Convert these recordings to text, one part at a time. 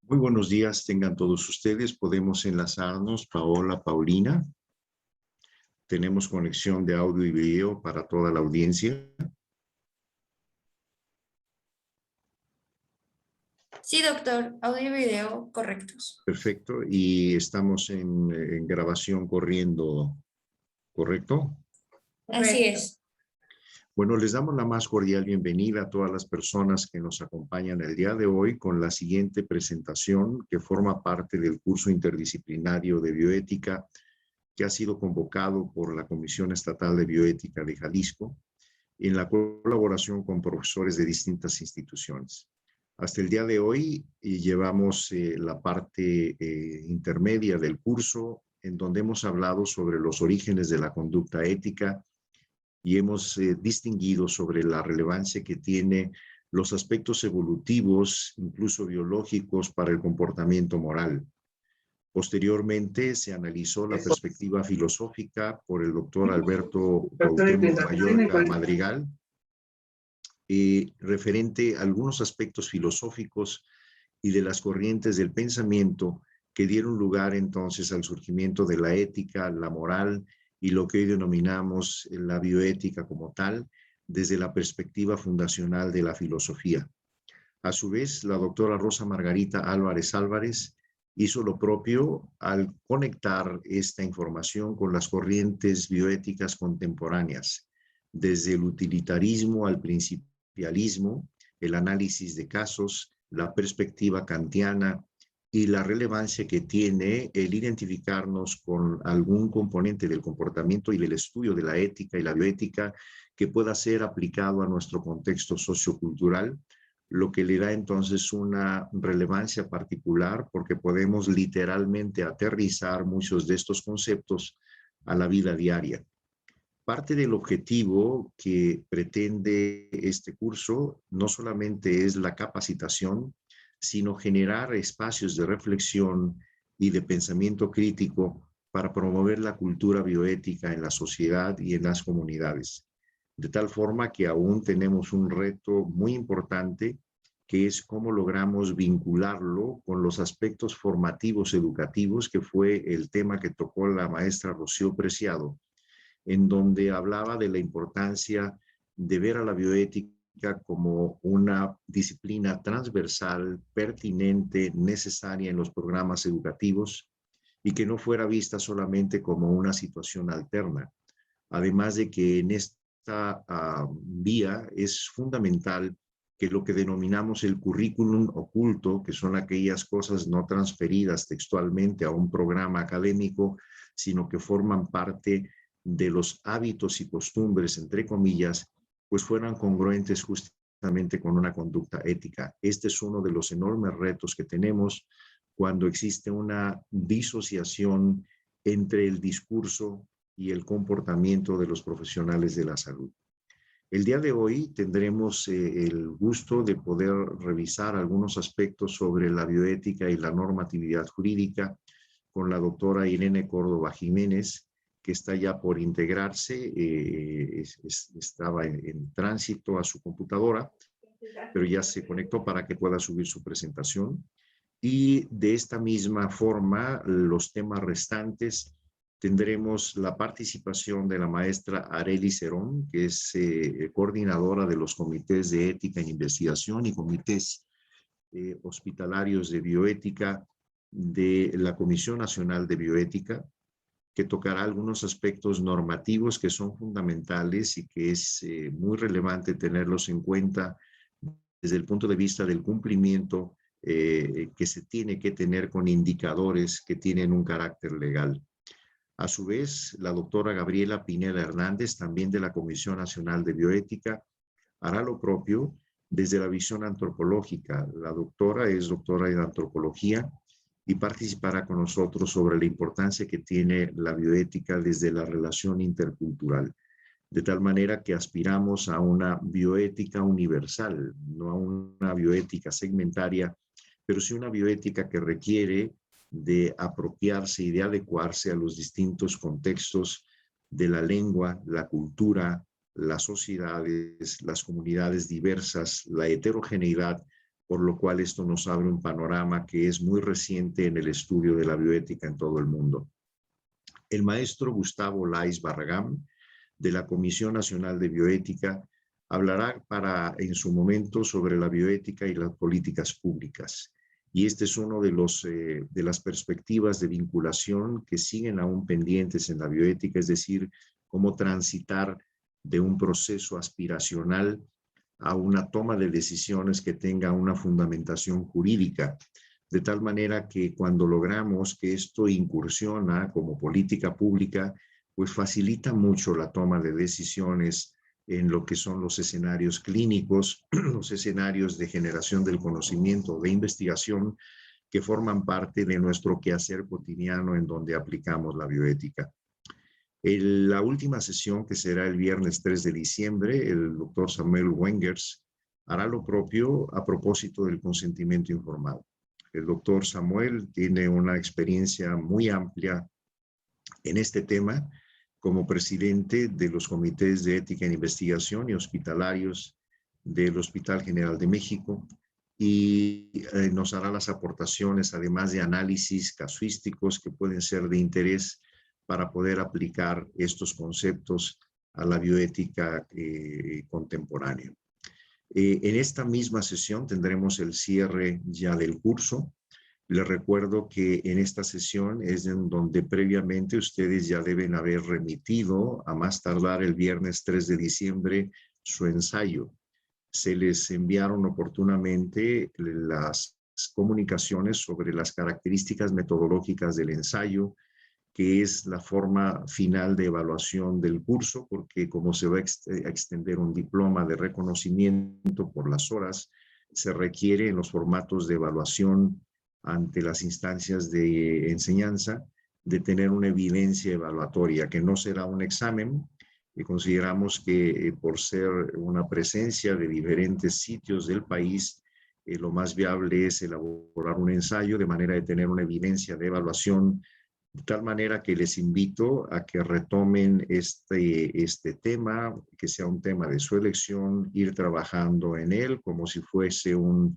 Muy buenos días, tengan todos ustedes. Podemos enlazarnos, Paola, Paulina. Tenemos conexión de audio y video para toda la audiencia. Sí, doctor. Audio y video correctos. Perfecto. Y estamos en grabación corriendo, ¿correcto? Así es. Bueno, les damos la más cordial bienvenida a todas las personas que nos acompañan el día de hoy con la siguiente presentación que forma parte del curso interdisciplinario de bioética que ha sido convocado por la Comisión Estatal de Bioética de Jalisco en la colaboración con profesores de distintas instituciones. Hasta el día de hoy llevamos la parte intermedia del curso en donde hemos hablado sobre los orígenes de la conducta ética y hemos distinguido sobre la relevancia que tiene los aspectos evolutivos, incluso biológicos, para el comportamiento moral. Posteriormente se analizó la perspectiva filosófica por el doctor Alberto Cuauhtémoc Mayorga Madrigal, referente a algunos aspectos filosóficos y de las corrientes del pensamiento que dieron lugar entonces al surgimiento de la ética, la moral y lo que hoy denominamos la bioética como tal, desde la perspectiva fundacional de la filosofía. A su vez, la doctora Rosa Margarita Álvarez Álvarez hizo lo propio al conectar esta información con las corrientes bioéticas contemporáneas, desde el utilitarismo al principialismo, el análisis de casos, la perspectiva kantiana y la relevancia que tiene el identificarnos con algún componente del comportamiento y del estudio de la ética y la bioética que pueda ser aplicado a nuestro contexto sociocultural, lo que le da entonces una relevancia particular porque podemos literalmente aterrizar muchos de estos conceptos a la vida diaria. Parte del objetivo que pretende este curso no solamente es la capacitación, sino generar espacios de reflexión y de pensamiento crítico para promover la cultura bioética en la sociedad y en las comunidades. De tal forma que aún tenemos un reto muy importante, que es cómo logramos vincularlo con los aspectos formativos educativos, que fue el tema que tocó la maestra Rocío Preciado, en donde hablaba de la importancia de ver a la bioética como una disciplina transversal, pertinente, necesaria en los programas educativos y que no fuera vista solamente como una situación alterna. Además de que en esta vía es fundamental que lo que denominamos el currículum oculto, que son aquellas cosas no transferidas textualmente a un programa académico, sino que forman parte de los hábitos y costumbres, entre comillas, pues fueran congruentes justamente con una conducta ética. Este es uno de los enormes retos que tenemos cuando existe una disociación entre el discurso y el comportamiento de los profesionales de la salud. El día de hoy tendremos el gusto de poder revisar algunos aspectos sobre la bioética y la normatividad jurídica con la doctora Irene Córdoba Jiménez, que está ya por integrarse, estaba en tránsito a su computadora, pero ya se conectó para que pueda subir su presentación. Y de esta misma forma, los temas restantes Tendremos la participación de la maestra Arely Cerón, que es coordinadora de los comités de ética en investigación y comités hospitalarios de bioética de la Comisión Nacional de Bioética, que tocará algunos aspectos normativos que son fundamentales y que es muy relevante tenerlos en cuenta desde el punto de vista del cumplimiento que se tiene que tener con indicadores que tienen un carácter legal. A su vez, la doctora Gabriela Pineda Hernández, también de la Comisión Nacional de Bioética, hará lo propio desde la visión antropológica. La doctora es doctora en antropología y participará con nosotros sobre la importancia que tiene la bioética desde la relación intercultural, de tal manera que aspiramos a una bioética universal, no a una bioética segmentaria, pero sí una bioética que requiere de apropiarse y de adecuarse a los distintos contextos de la lengua, la cultura, las sociedades, las comunidades diversas, la heterogeneidad, por lo cual esto nos abre un panorama que es muy reciente en el estudio de la bioética en todo el mundo. El maestro Gustavo Lais Barragán, de la Comisión Nacional de Bioética, hablará en su momento sobre la bioética y las políticas públicas. Y este es uno de las perspectivas de vinculación que siguen aún pendientes en la bioética, es decir, cómo transitar de un proceso aspiracional a una toma de decisiones que tenga una fundamentación jurídica, de tal manera que cuando logramos que esto incursiona como política pública, pues facilita mucho la toma de decisiones en lo que son los escenarios clínicos, los escenarios de generación del conocimiento, de investigación, que forman parte de nuestro quehacer cotidiano en donde aplicamos la bioética. La última sesión, que será el viernes 3 de diciembre, el doctor Samuel Wengers hará lo propio a propósito del consentimiento informado. El doctor Samuel tiene una experiencia muy amplia en este tema como presidente de los comités de ética en investigación y hospitalarios del Hospital General de México, y nos hará las aportaciones, además de análisis casuísticos que pueden ser de interés para poder aplicar estos conceptos a la bioética contemporánea. En esta misma sesión tendremos el cierre ya del curso. Les recuerdo que en esta sesión es en donde previamente ustedes ya deben haber remitido, a más tardar el viernes 3 de diciembre, su ensayo. Se les enviaron oportunamente las comunicaciones sobre las características metodológicas del ensayo, que es la forma final de evaluación del curso, porque como se va a extender un diploma de reconocimiento por las horas, se requiere en los formatos de evaluación ante las instancias de enseñanza de tener una evidencia evaluatoria, que no será un examen, y consideramos que por ser una presencia de diferentes sitios del país, lo más viable es elaborar un ensayo de manera de tener una evidencia de evaluación, de tal manera que les invito a que retomen este tema, que sea un tema de su elección, ir trabajando en él como si fuese un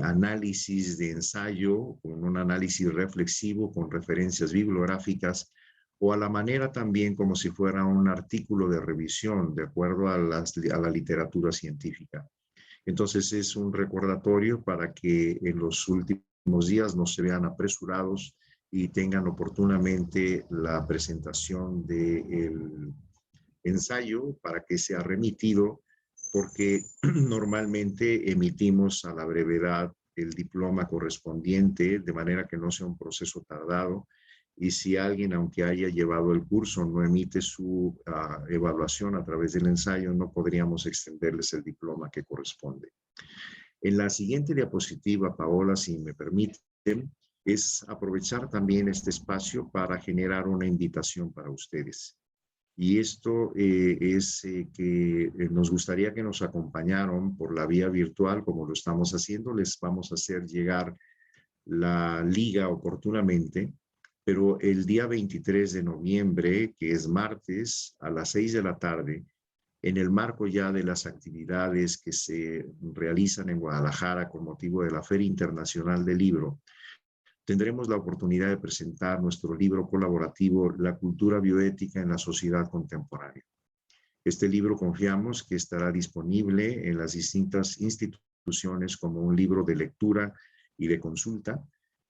análisis de ensayo, con un análisis reflexivo, con referencias bibliográficas, o a la manera también como si fuera un artículo de revisión, de acuerdo a la literatura científica. Entonces es un recordatorio para que en los últimos días no se vean apresurados y tengan oportunamente la presentación del ensayo para que sea remitido, porque normalmente emitimos a la brevedad el diploma correspondiente, de manera que no sea un proceso tardado. Y si alguien, aunque haya llevado el curso, no emite su evaluación a través del ensayo, no podríamos extenderles el diploma que corresponde. En la siguiente diapositiva, Paola, si me permiten, es aprovechar también este espacio para generar una invitación para ustedes. Y esto es que nos gustaría que nos acompañaran por la vía virtual, como lo estamos haciendo. Les vamos a hacer llegar la liga oportunamente, pero el día 23 de noviembre, que es martes, a las 6 de la tarde, en el marco ya de las actividades que se realizan en Guadalajara con motivo de la Feria Internacional del Libro, tendremos la oportunidad de presentar nuestro libro colaborativo La cultura bioética en la sociedad contemporánea. Este libro confiamos que estará disponible en las distintas instituciones como un libro de lectura y de consulta,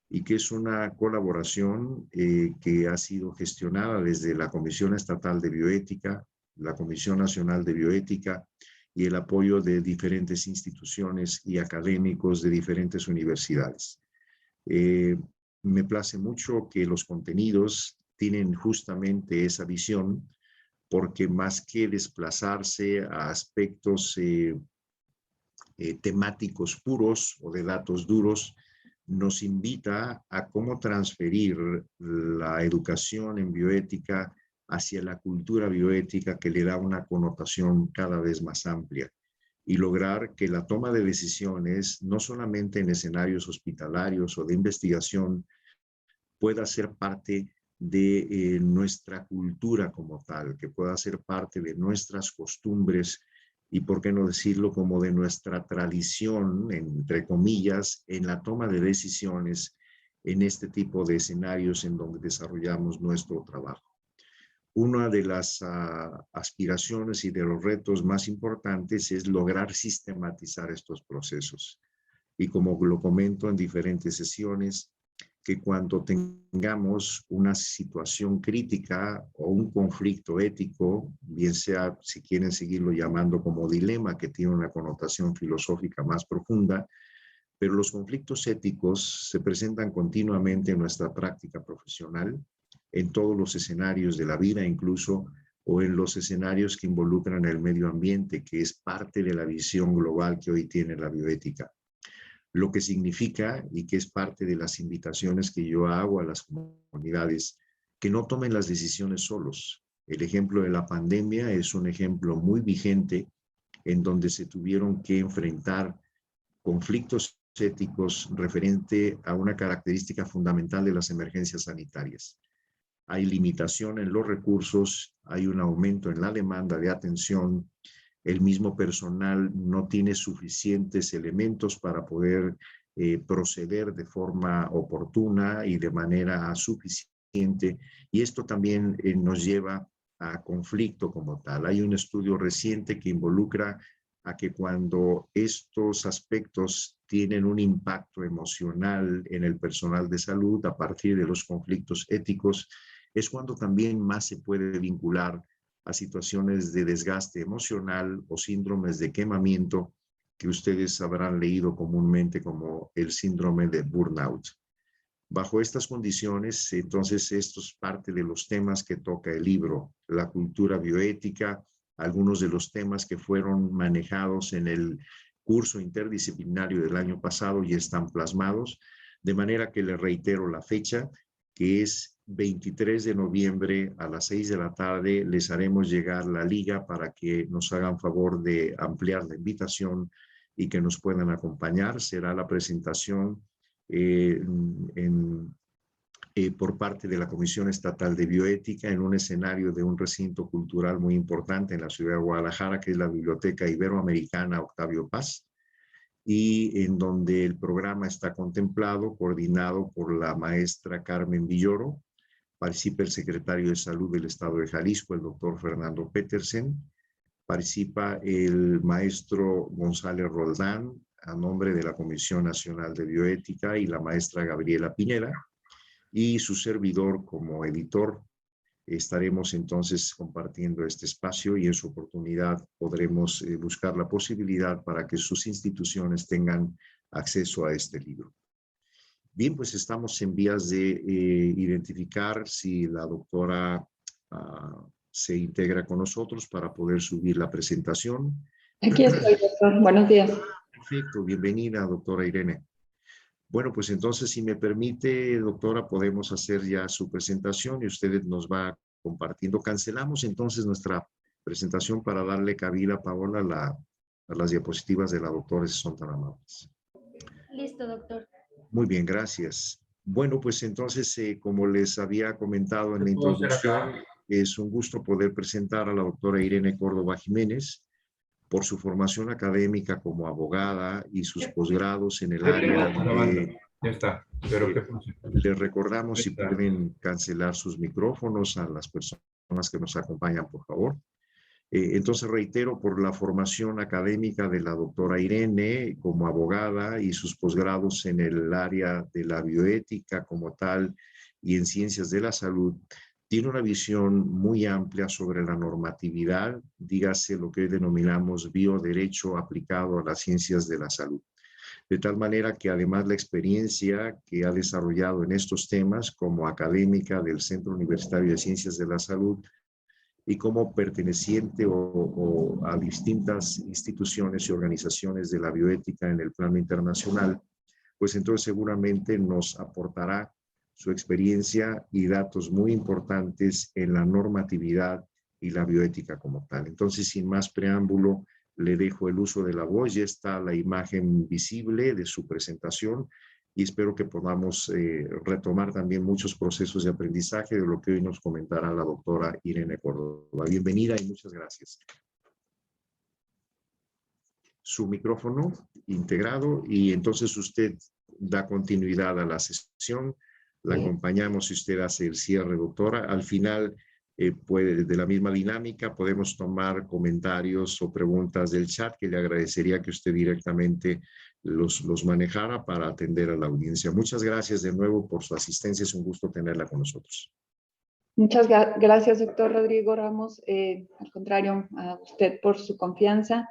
y que es una colaboración que ha sido gestionada desde la Comisión Estatal de Bioética, la Comisión Nacional de Bioética y el apoyo de diferentes instituciones y académicos de diferentes universidades. Me place mucho que los contenidos tienen justamente esa visión, porque más que desplazarse a aspectos temáticos puros o de datos duros, nos invita a cómo transferir la educación en bioética hacia la cultura bioética, que le da una connotación cada vez más amplia, y lograr que la toma de decisiones, no solamente en escenarios hospitalarios o de investigación, pueda ser parte de nuestra cultura como tal, que pueda ser parte de nuestras costumbres y, por qué no decirlo, como de nuestra tradición, entre comillas, en la toma de decisiones en este tipo de escenarios en donde desarrollamos nuestro trabajo. Una de las aspiraciones y de los retos más importantes es lograr sistematizar estos procesos. Y como lo comento en diferentes sesiones, que cuando tengamos una situación crítica o un conflicto ético, bien sea, si quieren seguirlo llamando como dilema, que tiene una connotación filosófica más profunda, pero los conflictos éticos se presentan continuamente en nuestra práctica profesional, en todos los escenarios de la vida incluso, o en los escenarios que involucran el medio ambiente, que es parte de la visión global que hoy tiene la bioética. Lo que significa, y que es parte de las invitaciones que yo hago a las comunidades, que no tomen las decisiones solos. El ejemplo de la pandemia es un ejemplo muy vigente en donde se tuvieron que enfrentar conflictos éticos referente a una característica fundamental de las emergencias sanitarias. Hay limitación en los recursos, hay un aumento en la demanda de atención, el mismo personal no tiene suficientes elementos para poder proceder de forma oportuna y de manera suficiente, y esto también nos lleva a conflicto como tal. Hay un estudio reciente que involucra a que cuando estos aspectos tienen un impacto emocional en el personal de salud a partir de los conflictos éticos, es cuando también más se puede vincular a situaciones de desgaste emocional o síndromes de quemamiento que ustedes habrán leído comúnmente como el síndrome de burnout. Bajo estas condiciones, entonces, esto es parte de los temas que toca el libro, la cultura bioética, algunos de los temas que fueron manejados en el curso interdisciplinario del año pasado y están plasmados, de manera que les reitero la fecha, que es 23 de noviembre a las 6 de la tarde. Les haremos llegar la liga para que nos hagan favor de ampliar la invitación y que nos puedan acompañar. Será la presentación por parte de la Comisión Estatal de Bioética en un escenario de un recinto cultural muy importante en la ciudad de Guadalajara, que es la Biblioteca Iberoamericana Octavio Paz, y en donde el programa está contemplado, coordinado por la maestra Carmen Villoro. Participa el secretario de Salud del Estado de Jalisco, el doctor Fernando Petersen. Participa el maestro González Roldán, a nombre de la Comisión Nacional de Bioética, y la maestra Gabriela Pineda, y su servidor como editor. Estaremos entonces compartiendo este espacio y en su oportunidad podremos buscar la posibilidad para que sus instituciones tengan acceso a este libro. Bien, pues estamos en vías de identificar si la doctora se integra con nosotros para poder subir la presentación. Aquí estoy, doctor. Buenos días. Perfecto, bienvenida, doctora Irene. Bueno, pues entonces, si me permite, doctora, podemos hacer ya su presentación y usted nos va compartiendo. Cancelamos entonces nuestra presentación para darle cabida a Paola a las diapositivas de la doctora, si son tan amables. Listo, doctor. Muy bien, gracias. Bueno, pues entonces, como les había comentado en la introducción, es un gusto poder presentar a la doctora Irene Córdoba Jiménez por su formación académica como abogada y sus posgrados en el área de Ya está. Espero que funcione. Les recordamos si Está. pueden cancelar sus micrófonos a las personas que nos acompañan, por favor. Entonces reitero, por la formación académica de la doctora Irene como abogada y sus posgrados en el área de la bioética como tal y en ciencias de la salud, tiene una visión muy amplia sobre la normatividad, dígase lo que hoy denominamos bioderecho aplicado a las ciencias de la salud. De tal manera que además la experiencia que ha desarrollado en estos temas como académica del Centro Universitario de Ciencias de la Salud y como perteneciente o a distintas instituciones y organizaciones de la bioética en el plano internacional, pues entonces seguramente nos aportará su experiencia y datos muy importantes en la normatividad y la bioética como tal. Entonces, sin más preámbulo, le dejo el uso de la voz. Ya está la imagen visible de su presentación y espero que podamos retomar también muchos procesos de aprendizaje de lo que hoy nos comentará la doctora Irene Córdoba. Bienvenida y muchas gracias. Su micrófono integrado y entonces usted da continuidad a la sesión. La acompañamos si usted hace el cierre, doctora. Al final, de la misma dinámica, podemos tomar comentarios o preguntas del chat que le agradecería que usted directamente los manejara para atender a la audiencia. Muchas gracias de nuevo por su asistencia. Es un gusto tenerla con nosotros. Muchas gracias, doctor Rodrigo Ramos. Al contrario, a usted por su confianza.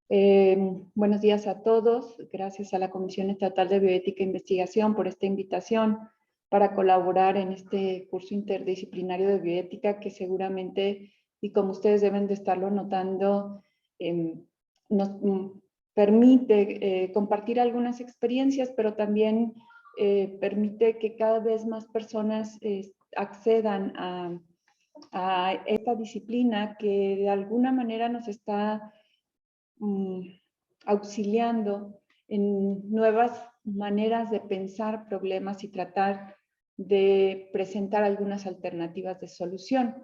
Buenos días a todos. Gracias a la Comisión Estatal de Bioética e Investigación por esta invitación para colaborar en este curso interdisciplinario de bioética que seguramente, y como ustedes deben de estarlo notando, nos permite compartir algunas experiencias, pero también permite que cada vez más personas accedan a esta disciplina que de alguna manera nos está auxiliando en nuevas maneras de pensar problemas y tratar de presentar algunas alternativas de solución.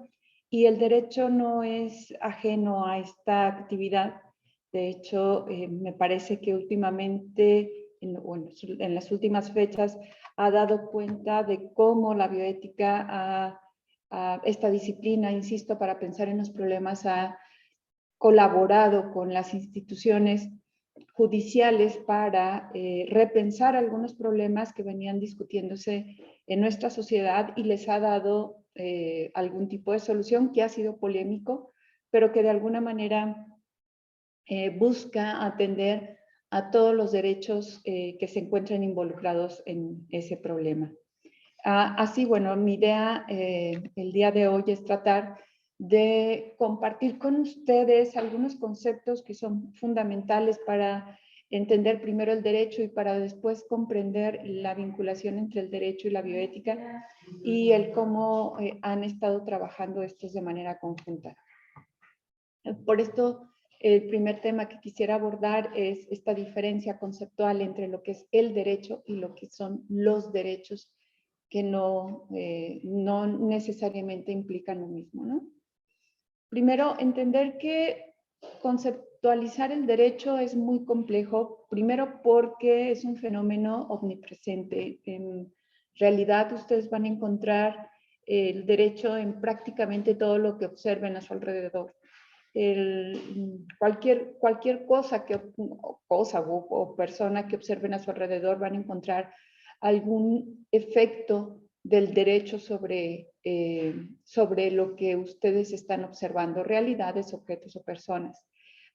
Y el derecho no es ajeno a esta actividad. De hecho, me parece que últimamente, en las últimas fechas, ha dado cuenta de cómo la bioética, esta disciplina, insisto, para pensar en los problemas, ha colaborado con las instituciones judiciales para repensar algunos problemas que venían discutiéndose en nuestra sociedad y les ha dado algún tipo de solución que ha sido polémico, pero que de alguna manera busca atender a todos los derechos que se encuentran involucrados en ese problema. Así, bueno, mi idea el día de hoy es tratar de compartir con ustedes algunos conceptos que son fundamentales para entender primero el derecho y para después comprender la vinculación entre el derecho y la bioética y el cómo han estado trabajando estos de manera conjunta. Por esto, el primer tema que quisiera abordar es esta diferencia conceptual entre lo que es el derecho y lo que son los derechos, que no necesariamente implican lo mismo, ¿no? Primero, entender que conceptualizar el derecho es muy complejo, primero porque es un fenómeno omnipresente. En realidad, ustedes van a encontrar el derecho en prácticamente todo lo que observen a su alrededor. Cualquier cosa o persona que observen a su alrededor van a encontrar algún efecto del derecho sobre lo que ustedes están observando, realidades, objetos o personas.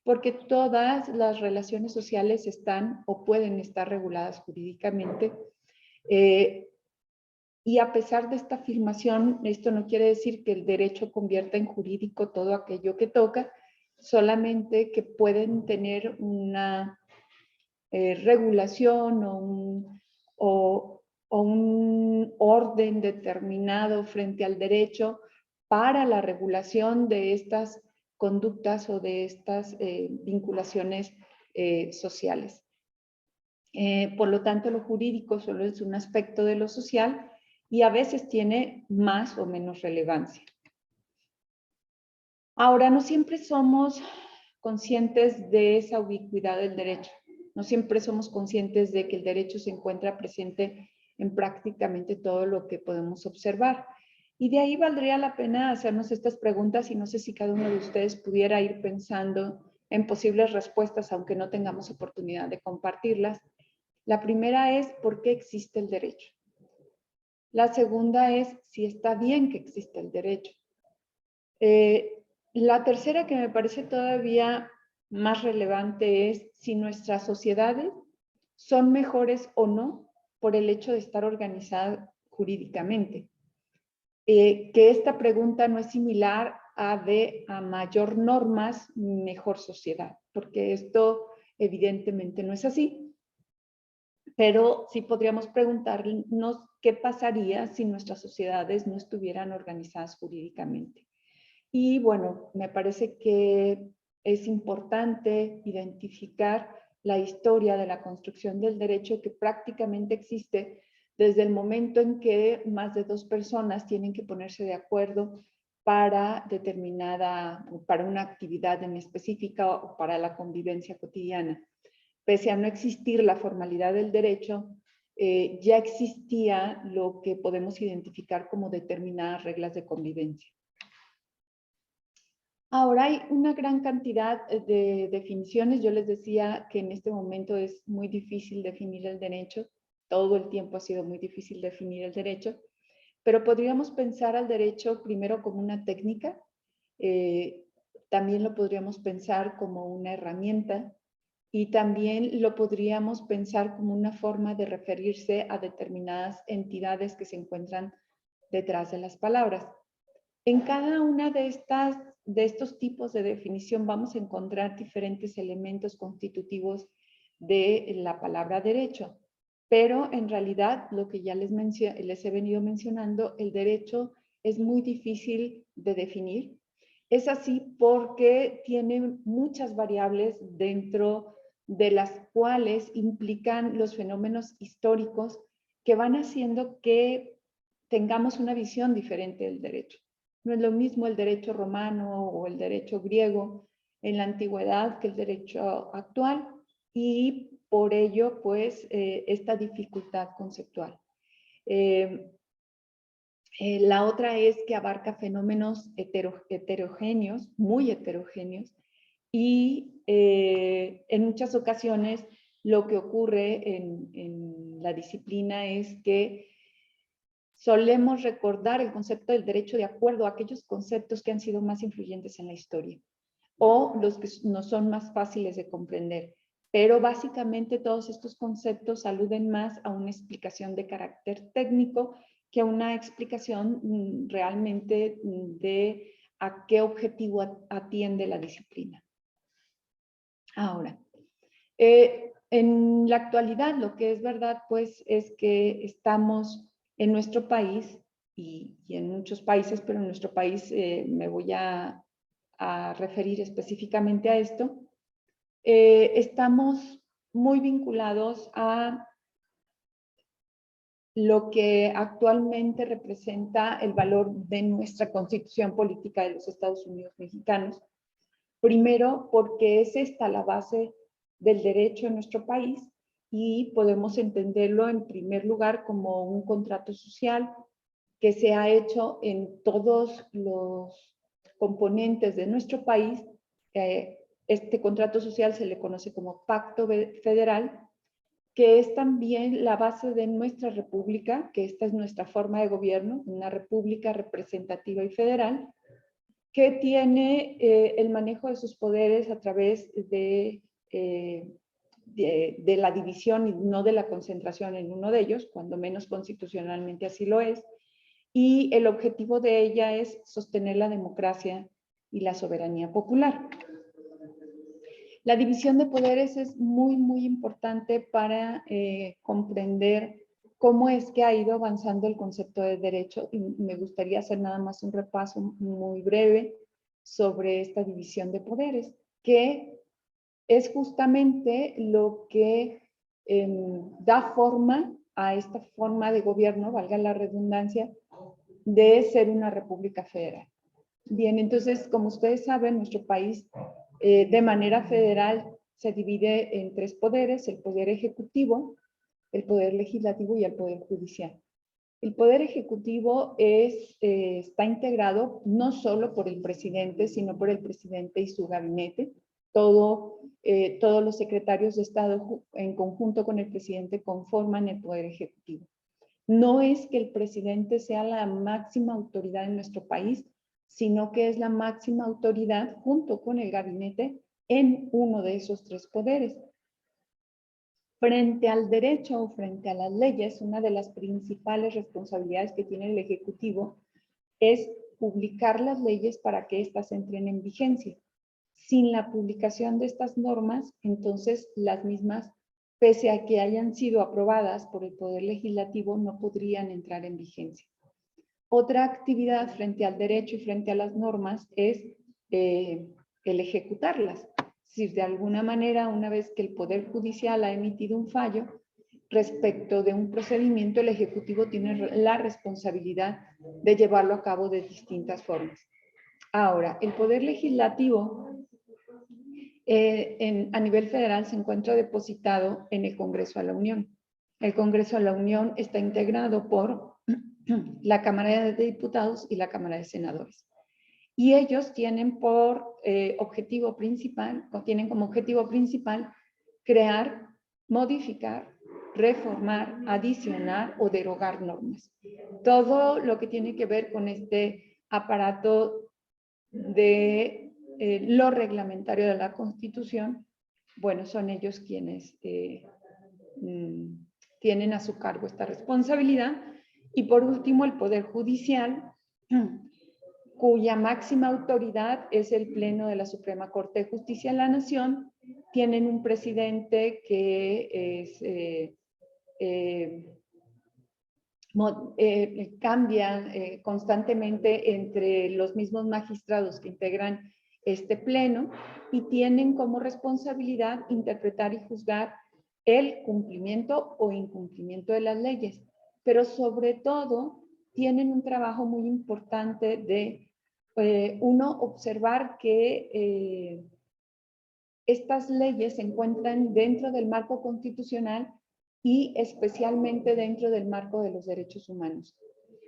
Porque todas las relaciones sociales están o pueden estar reguladas jurídicamente. Y a pesar de esta afirmación, esto no quiere decir que el derecho convierta en jurídico todo aquello que toca, solamente que pueden tener una regulación o un orden determinado frente al derecho para la regulación de estas conductas o de estas vinculaciones sociales. Por lo tanto, lo jurídico solo es un aspecto de lo social y a veces tiene más o menos relevancia. Ahora, no siempre somos conscientes de esa ubicuidad del derecho. No siempre somos conscientes de que el derecho se encuentra presente en prácticamente todo lo que podemos observar. Y de ahí valdría la pena hacernos estas preguntas y no sé si cada uno de ustedes pudiera ir pensando en posibles respuestas, aunque no tengamos oportunidad de compartirlas. La primera es, ¿por qué existe el derecho? La segunda es, si está bien que exista el derecho. La tercera, que me parece todavía más relevante, es si nuestras sociedades son mejores o no por el hecho de estar organizadas jurídicamente. Que esta pregunta no es similar a mayor normas, mejor sociedad, porque esto evidentemente no es así. Pero sí podríamos preguntarnos qué pasaría si nuestras sociedades no estuvieran organizadas jurídicamente. Y bueno, me parece que es importante identificar la historia de la construcción del derecho que prácticamente existe desde el momento en que más de dos personas tienen que ponerse de acuerdo para para una actividad en específica o para la convivencia cotidiana. Pese a no existir la formalidad del derecho, ya existía lo que podemos identificar como determinadas reglas de convivencia. Ahora hay una gran cantidad de definiciones. Yo les decía que en este momento es muy difícil definir el derecho. Todo el tiempo ha sido muy difícil definir el derecho, pero podríamos pensar al derecho primero como una técnica, también lo podríamos pensar como una herramienta y también lo podríamos pensar como una forma de referirse a determinadas entidades que se encuentran detrás de las palabras. En cada una de estos tipos de definición vamos a encontrar diferentes elementos constitutivos de la palabra derecho, pero en realidad lo que ya les he venido mencionando, el derecho es muy difícil de definir. Es así porque tiene muchas variables dentro de las cuales implican los fenómenos históricos que van haciendo que tengamos una visión diferente del derecho. No es lo mismo el derecho romano o el derecho griego en la antigüedad que el derecho actual y por ello, pues, esta dificultad conceptual. La otra es que abarca fenómenos heterogéneos, muy heterogéneos, y en muchas ocasiones lo que ocurre en la disciplina es que solemos recordar el concepto del derecho de acuerdo a aquellos conceptos que han sido más influyentes en la historia o los que nos son más fáciles de comprender. Pero básicamente todos estos conceptos aluden más a una explicación de carácter técnico que a una explicación realmente de a qué objetivo atiende la disciplina. Ahora, en la actualidad lo que es verdad pues es que estamos en nuestro país y en muchos países, pero en nuestro país me voy a referir específicamente a esto, estamos muy vinculados a lo que actualmente representa el valor de nuestra Constitución Política de los Estados Unidos Mexicanos. Primero, porque es esta la base del derecho en nuestro país y podemos entenderlo en primer lugar como un contrato social que se ha hecho en todos los componentes de nuestro país. Este contrato social se le conoce como Pacto Federal, que es también la base de nuestra república, que esta es nuestra forma de gobierno, una república representativa y federal, que tiene el manejo de sus poderes a través de la división y no de la concentración en uno de ellos, cuando menos constitucionalmente así lo es, y el objetivo de ella es sostener la democracia y la soberanía popular. La división de poderes es muy, muy importante para comprender cómo es que ha ido avanzando el concepto de derecho y me gustaría hacer nada más un repaso muy breve sobre esta división de poderes, que es justamente lo que da forma a esta forma de gobierno, valga la redundancia, de ser una república federal. Bien, entonces, como ustedes saben, nuestro país de manera federal se divide en 3 poderes: el poder ejecutivo, el poder legislativo y el poder judicial. El poder ejecutivo está integrado no solo por el presidente, sino por el presidente y su gabinete. Todos los secretarios de Estado en conjunto con el presidente conforman el poder ejecutivo. No es que el presidente sea la máxima autoridad en nuestro país, sino que es la máxima autoridad junto con el gabinete en uno de esos 3 poderes. Frente al derecho o frente a las leyes, una de las principales responsabilidades que tiene el Ejecutivo es publicar las leyes para que éstas entren en vigencia. Sin la publicación de estas normas, entonces las mismas, pese a que hayan sido aprobadas por el Poder Legislativo, no podrían entrar en vigencia. Otra actividad frente al derecho y frente a las normas es el ejecutarlas. Es decir, de alguna manera, una vez que el Poder Judicial ha emitido un fallo respecto de un procedimiento, el Ejecutivo tiene la responsabilidad de llevarlo a cabo de distintas formas. Ahora, el Poder Legislativo a nivel federal se encuentra depositado en el Congreso de la Unión. El Congreso de la Unión está integrado por la Cámara de Diputados y la Cámara de Senadores. Y ellos tienen por objetivo principal, o tienen como objetivo principal, crear, modificar, reformar, adicionar o derogar normas. Todo lo que tiene que ver con este aparato de lo reglamentario de la Constitución, bueno, son ellos quienes tienen a su cargo esta responsabilidad. Y por último, el Poder Judicial, cuya máxima autoridad es el Pleno de la Suprema Corte de Justicia de la Nación. Tienen un presidente que cambia constantemente entre los mismos magistrados que integran este pleno, y tienen como responsabilidad interpretar y juzgar el cumplimiento o incumplimiento de las leyes. Pero sobre todo tienen un trabajo muy importante de uno, observar que estas leyes se encuentran dentro del marco constitucional y especialmente dentro del marco de los derechos humanos.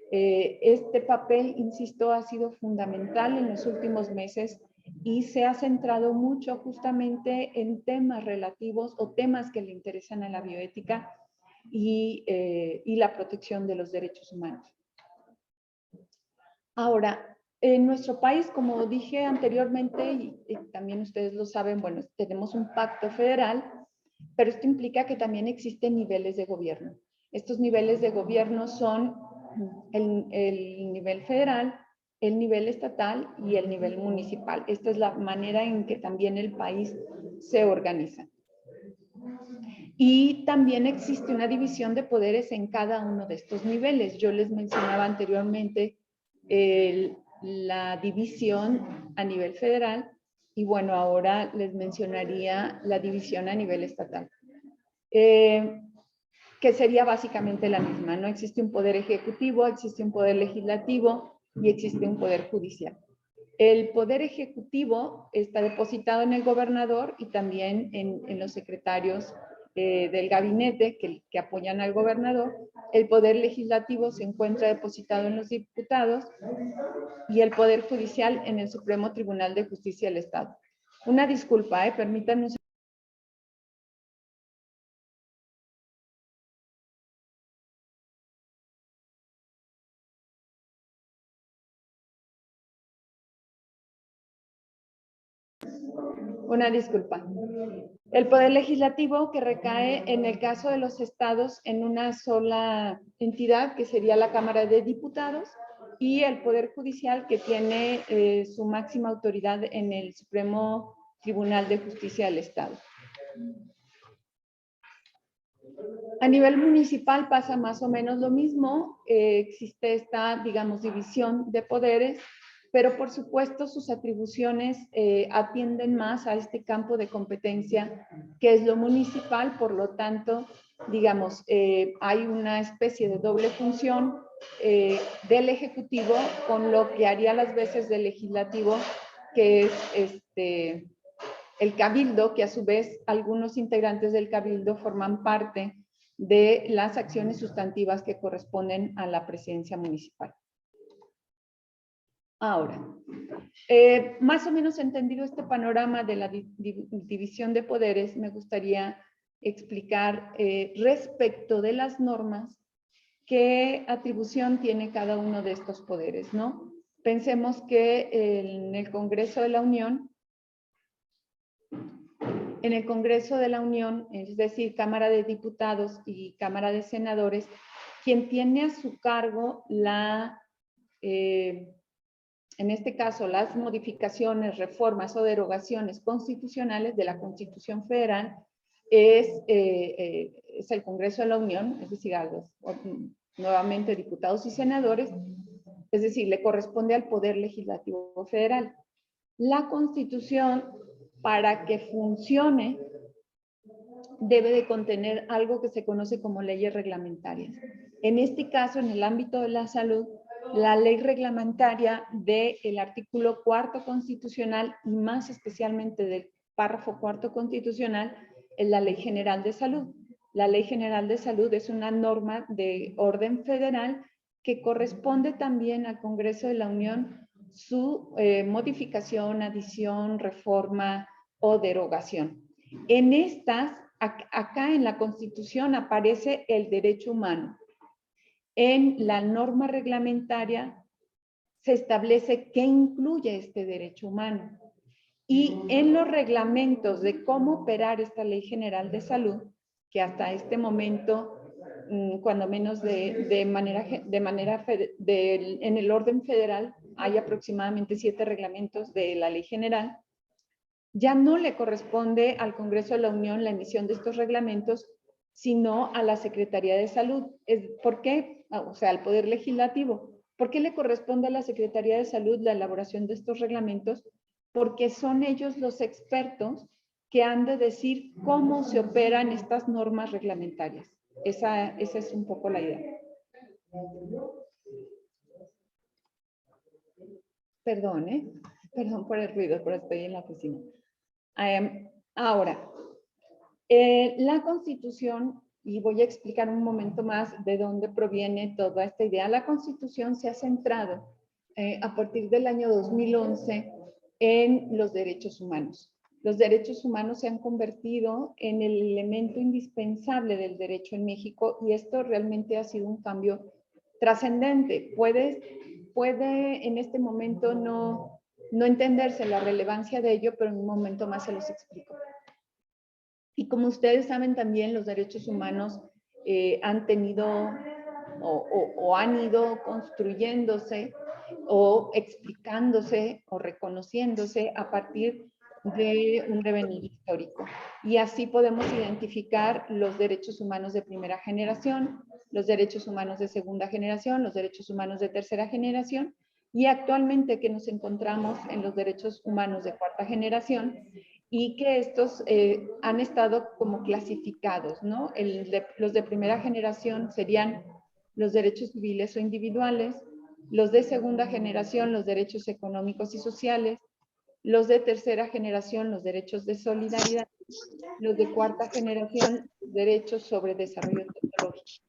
Este papel, insisto, ha sido fundamental en los últimos meses y se ha centrado mucho justamente en temas relativos o temas que le interesan a la bioética y la protección de los derechos humanos. Ahora, en nuestro país, como dije anteriormente, y también ustedes lo saben, bueno, tenemos un pacto federal, pero esto implica que también existen niveles de gobierno. Estos niveles de gobierno son el nivel federal, el nivel estatal y el nivel municipal. Esta es la manera en que también el país se organiza. Y también existe una división de poderes en cada uno de estos niveles. Yo les mencionaba anteriormente la división a nivel federal, y bueno, ahora les mencionaría la división a nivel estatal, que sería básicamente la misma. No existe un poder ejecutivo, existe un poder legislativo y existe un poder judicial. El poder ejecutivo está depositado en el gobernador y también en los secretarios del gabinete que apoyan al gobernador. El poder legislativo se encuentra depositado en los diputados y el poder judicial en el Supremo Tribunal de Justicia del Estado. Una disculpa, permítanme un segundo. Una disculpa. El poder legislativo, que recae en el caso de los estados en una sola entidad, que sería la Cámara de Diputados, y el poder judicial, que tiene su máxima autoridad en el Supremo Tribunal de Justicia del Estado. A nivel municipal pasa más o menos lo mismo. Existe esta, digamos, división de poderes, pero por supuesto sus atribuciones atienden más a este campo de competencia que es lo municipal. Por lo tanto, digamos, hay una especie de doble función del Ejecutivo con lo que haría las veces del Legislativo, que es el cabildo, que a su vez algunos integrantes del cabildo forman parte de las acciones sustantivas que corresponden a la presidencia municipal. Ahora, más o menos entendido este panorama de la división de poderes, me gustaría explicar respecto de las normas qué atribución tiene cada uno de estos poderes, ¿no? Pensemos que en el Congreso de la Unión, es decir, Cámara de Diputados y Cámara de Senadores, quien tiene a su cargo en este caso, las modificaciones, reformas o derogaciones constitucionales de la Constitución Federal es el Congreso de la Unión, es decir, nuevamente diputados y senadores, es decir, le corresponde al Poder Legislativo Federal. La Constitución, para que funcione, debe de contener algo que se conoce como leyes reglamentarias. En este caso, en el ámbito de la salud, la ley reglamentaria del artículo 4º constitucional y más especialmente del párrafo 4º constitucional es la Ley General de Salud. La Ley General de Salud es una norma de orden federal que corresponde también al Congreso de la Unión su modificación, adición, reforma o derogación. En estas, acá en la Constitución aparece el derecho humano. En la norma reglamentaria se establece qué incluye este derecho humano. Y en los reglamentos de cómo operar esta Ley General de Salud, que hasta este momento, cuando menos en el orden federal, hay aproximadamente 7 reglamentos de la Ley General, ya no le corresponde al Congreso de la Unión la emisión de estos reglamentos, sino a la Secretaría de Salud. ¿Por qué? O sea, al Poder Legislativo. ¿Por qué le corresponde a la Secretaría de Salud la elaboración de estos reglamentos? Porque son ellos los expertos que han de decir cómo se operan estas normas reglamentarias. Esa es un poco la idea. Perdón por el ruido, pero estoy en la oficina. Ahora, la Constitución, y voy a explicar un momento más de dónde proviene toda esta idea. La Constitución se ha centrado a partir del año 2011 en los derechos humanos. Los derechos humanos se han convertido en el elemento indispensable del derecho en México y esto realmente ha sido un cambio trascendente. Puede en este momento no entenderse la relevancia de ello, pero en un momento más se los explico. Y como ustedes saben también, los derechos humanos han tenido o han ido construyéndose o explicándose o reconociéndose a partir de un devenir histórico. Y así podemos identificar los derechos humanos de primera generación, los derechos humanos de segunda generación, los derechos humanos de tercera generación, y actualmente que nos encontramos en los derechos humanos de cuarta generación, y que estos han estado como clasificados, ¿no? Los de primera generación serían los derechos civiles o individuales, los de segunda generación, los derechos económicos y sociales, los de tercera generación, los derechos de solidaridad, los de cuarta generación, derechos sobre desarrollo tecnológico.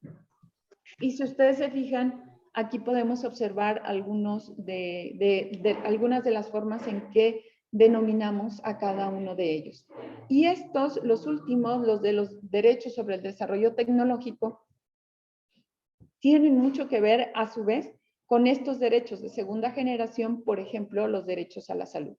Y si ustedes se fijan, aquí podemos observar algunas de las formas en que denominamos a cada uno de ellos. Y estos, los últimos, los de los derechos sobre el desarrollo tecnológico, tienen mucho que ver, a su vez, con estos derechos de segunda generación, por ejemplo, los derechos a la salud.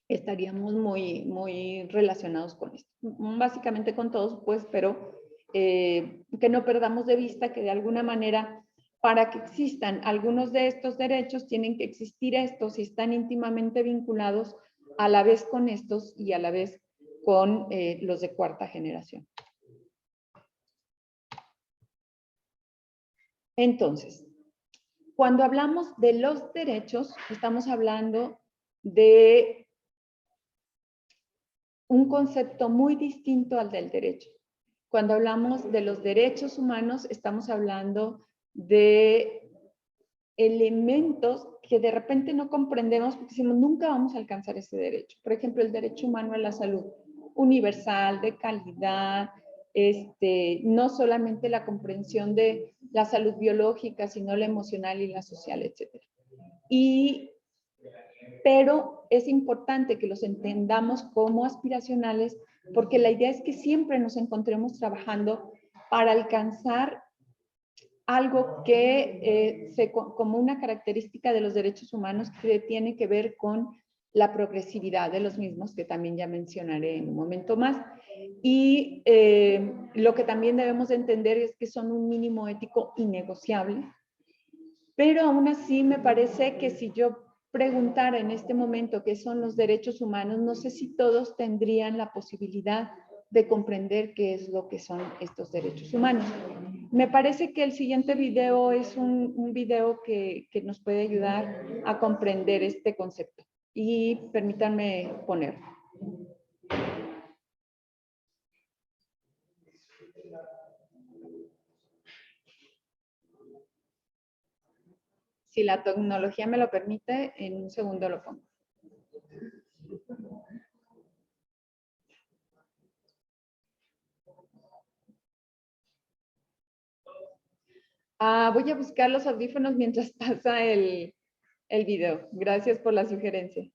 Estaríamos muy relacionados con esto. Básicamente con todos, pues, pero que no perdamos de vista que de alguna manera, para que existan algunos de estos derechos, tienen que existir estos y están íntimamente vinculados a la vez con estos y a la vez con los de cuarta generación. Entonces, cuando hablamos de los derechos, estamos hablando de un concepto muy distinto al del derecho. Cuando hablamos de los derechos humanos, estamos hablando de elementos que de repente no comprendemos porque decimos, nunca vamos a alcanzar ese derecho. Por ejemplo, el derecho humano a la salud universal, de calidad, no solamente la comprensión de la salud biológica, sino la emocional y la social, etc. Pero es importante que los entendamos como aspiracionales porque la idea es que siempre nos encontremos trabajando para alcanzar algo que como una característica de los derechos humanos que tiene que ver con la progresividad de los mismos, que también ya mencionaré en un momento más. Y lo que también debemos de entender es que son un mínimo ético innegociable. Pero aún así me parece que si yo preguntara en este momento qué son los derechos humanos, no sé si todos tendrían la posibilidad de comprender qué es lo que son estos derechos humanos. Me parece que el siguiente video es un video que nos puede ayudar a comprender este concepto. Y permítanme ponerlo. Si la tecnología me lo permite, en un segundo lo pongo. Voy a buscar los audífonos mientras pasa el video. Gracias por la sugerencia.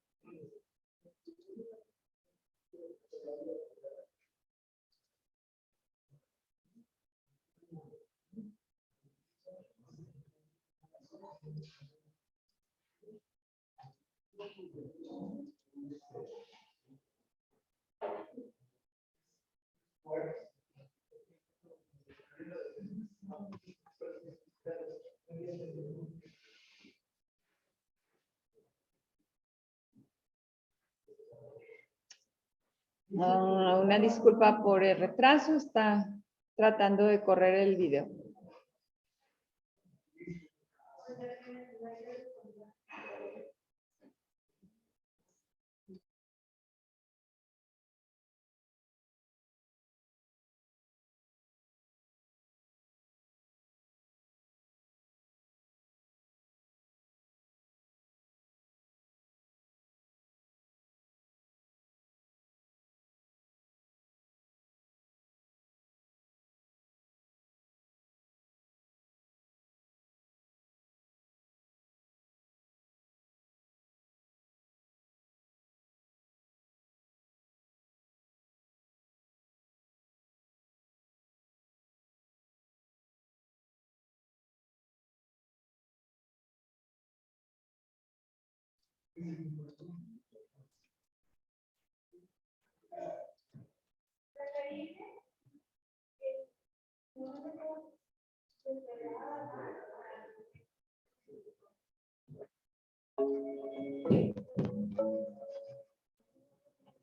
Una disculpa por el retraso, está tratando de correr el video.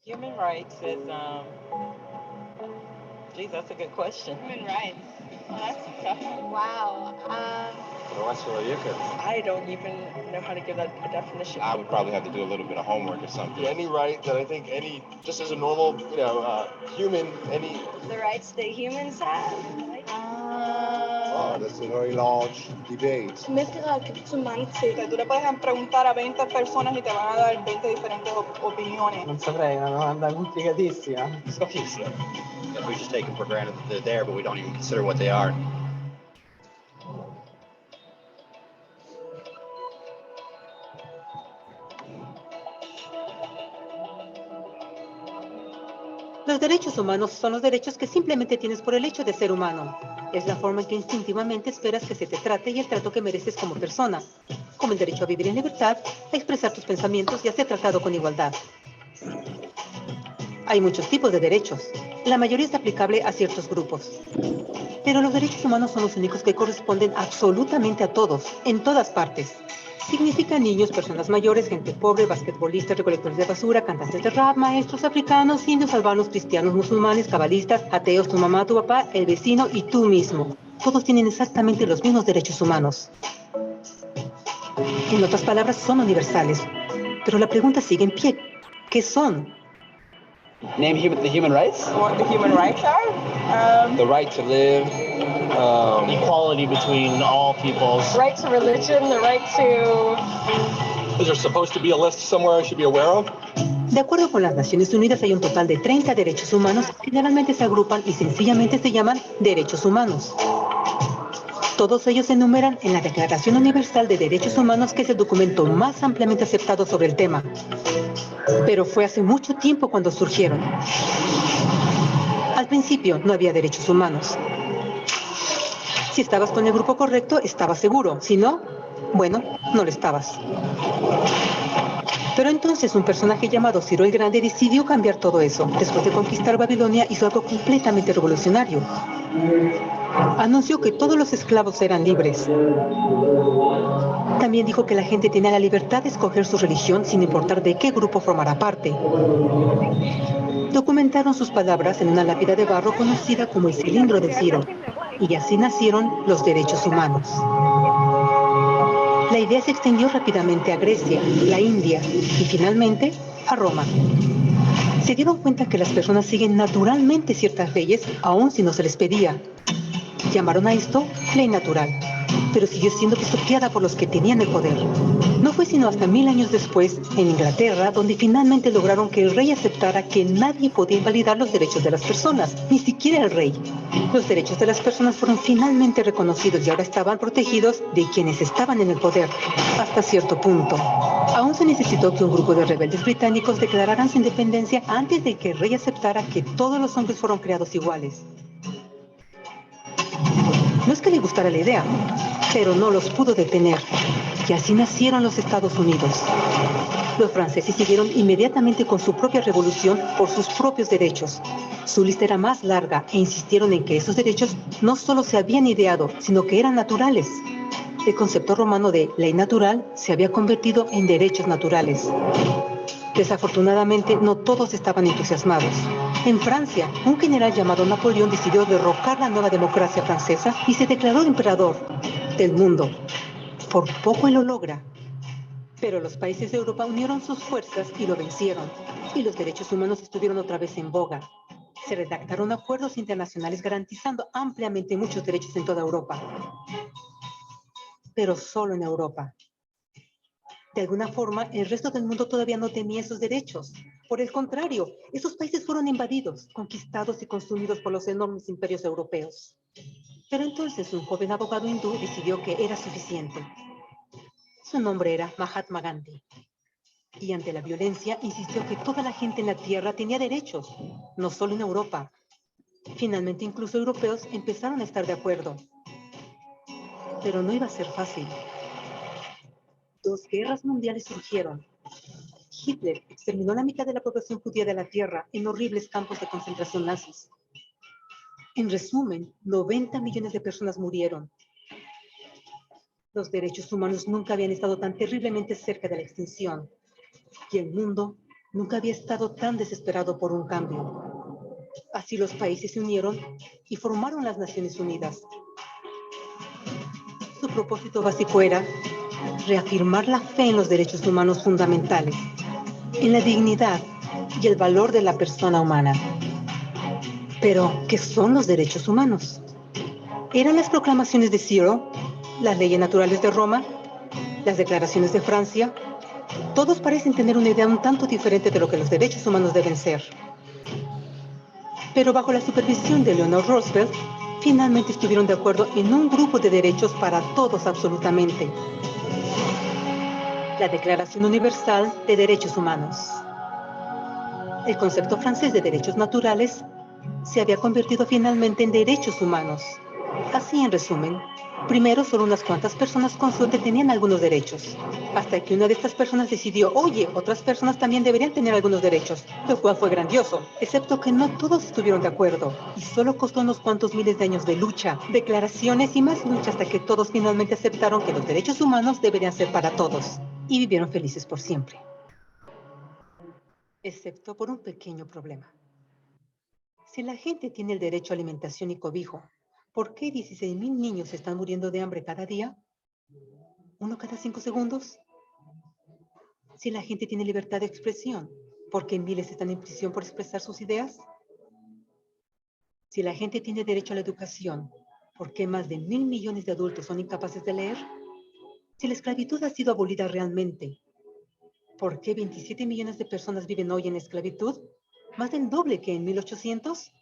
Human rights is, geez, that's a good question. Human rights. Oh, that's tough. Wow. I don't even know how to give that a definition. I would probably have to do a little bit of homework or something. Any right that I think just as a normal, human, The rights that humans have. that's a very large debate. Tú le puedes preguntar a 20 personas y te van a dar 20 diferentes opiniones. Non saprei, una domanda complicatissima. We just take them for granted that they're there, but we don't even consider what they are. Los derechos humanos son los derechos que simplemente tienes por el hecho de ser humano. Es la forma en que instintivamente esperas que se te trate y el trato que mereces como persona, como el derecho a vivir en libertad, a expresar tus pensamientos y a ser tratado con igualdad. Hay muchos tipos de derechos. La mayoría es aplicable a ciertos grupos. Pero los derechos humanos son los únicos que corresponden absolutamente a todos, en todas partes. Significa niños, personas mayores, gente pobre, basquetbolistas, recolectores de basura, cantantes de rap, maestros africanos, indios, albanos, cristianos, musulmanes, cabalistas, ateos, tu mamá, tu papá, el vecino y tú mismo. Todos tienen exactamente los mismos derechos humanos. En otras palabras, son universales. Pero la pregunta sigue en pie. ¿Qué son? Name the human rights? What the human rights are? The right to live, equality between all peoples. Right to religion, the right to... Is there supposed to be a list somewhere I should be aware of? De acuerdo con las Naciones Unidas, hay un total de 30 derechos humanos que generalmente se agrupan y sencillamente se llaman derechos humanos. Todos ellos se enumeran en la Declaración Universal de Derechos Humanos, que es el documento más ampliamente aceptado sobre el tema. Pero fue hace mucho tiempo cuando surgieron. Al principio no había derechos humanos. Si estabas con el grupo correcto, estabas seguro. Si no, bueno, no lo estabas. Pero entonces un personaje llamado Ciro el Grande decidió cambiar todo eso. Después de conquistar Babilonia, hizo algo completamente revolucionario. Anunció que todos los esclavos eran libres. También dijo que la gente tenía la libertad de escoger su religión sin importar de qué grupo formara parte. Documentaron sus palabras en una lápida de barro conocida como el cilindro de Ciro. Y así nacieron los derechos humanos. La idea se extendió rápidamente a Grecia, la India y finalmente a Roma. Se dieron cuenta que las personas siguen naturalmente ciertas leyes, aun si no se les pedía. Llamaron a esto ley natural, pero siguió siendo pisoteada por los que tenían el poder. No fue sino hasta 1000 años después, en Inglaterra, donde finalmente lograron que el rey aceptara que nadie podía invalidar los derechos de las personas, ni siquiera el rey. Los derechos de las personas fueron finalmente reconocidos y ahora estaban protegidos de quienes estaban en el poder, hasta cierto punto. Aún se necesitó que un grupo de rebeldes británicos declararan su independencia antes de que el rey aceptara que todos los hombres fueron creados iguales. No es que le gustara la idea, pero no los pudo detener. Y así nacieron los Estados Unidos. Los franceses siguieron inmediatamente con su propia revolución por sus propios derechos. Su lista era más larga e insistieron en que esos derechos no solo se habían ideado, sino que eran naturales. El concepto romano de ley natural se había convertido en derechos naturales. Desafortunadamente, no todos estaban entusiasmados. En Francia, un general llamado Napoleón decidió derrocar la nueva democracia francesa y se declaró emperador del mundo. Por poco él lo logra. Pero los países de Europa unieron sus fuerzas y lo vencieron. Y los derechos humanos estuvieron otra vez en boga. Se redactaron acuerdos internacionales garantizando ampliamente muchos derechos en toda Europa. Pero solo en Europa. De alguna forma, el resto del mundo todavía no tenía esos derechos. Por el contrario, esos países fueron invadidos, conquistados y consumidos por los enormes imperios europeos. Pero entonces un joven abogado hindú decidió que era suficiente. Su nombre era Mahatma Gandhi. Y ante la violencia, insistió que toda la gente en la tierra tenía derechos, no solo en Europa. Finalmente, incluso europeos empezaron a estar de acuerdo. Pero no iba a ser fácil. 2 guerras mundiales surgieron. Hitler exterminó la mitad de la población judía de la Tierra en horribles campos de concentración nazis. En resumen, 90 millones de personas murieron. Los derechos humanos nunca habían estado tan terriblemente cerca de la extinción. Y el mundo nunca había estado tan desesperado por un cambio. Así los países se unieron y formaron las Naciones Unidas. Su propósito básico era reafirmar la fe en los derechos humanos fundamentales, en la dignidad y el valor de la persona humana. Pero, ¿qué son los derechos humanos? ¿Eran las proclamaciones de Ciro, las leyes naturales de Roma, las declaraciones de Francia? Todos parecen tener una idea un tanto diferente de lo que los derechos humanos deben ser. Pero bajo la supervisión de Eleanor Roosevelt, finalmente estuvieron de acuerdo en un grupo de derechos para todos absolutamente. La Declaración Universal de Derechos Humanos. El concepto francés de derechos naturales se había convertido finalmente en derechos humanos. Así, en resumen, primero solo unas cuantas personas con suerte tenían algunos derechos, hasta que una de estas personas decidió, oye, otras personas también deberían tener algunos derechos, lo cual fue grandioso, excepto que no todos estuvieron de acuerdo, y solo costó unos cuantos miles de años de lucha, declaraciones y más lucha hasta que todos finalmente aceptaron que los derechos humanos deberían ser para todos, y vivieron felices por siempre. Excepto por un pequeño problema. Si la gente tiene el derecho a alimentación y cobijo, ¿por qué 16,000 niños están muriendo de hambre cada día? ¿1 cada 5 segundos? Si la gente tiene libertad de expresión, ¿por qué miles están en prisión por expresar sus ideas? Si la gente tiene derecho a la educación, ¿Por qué más de 1.000 millones de adultos son incapaces de leer? Si la esclavitud ha sido abolida realmente, ¿por qué 27 millones de personas viven hoy en esclavitud? ¿Más del doble que en 1800?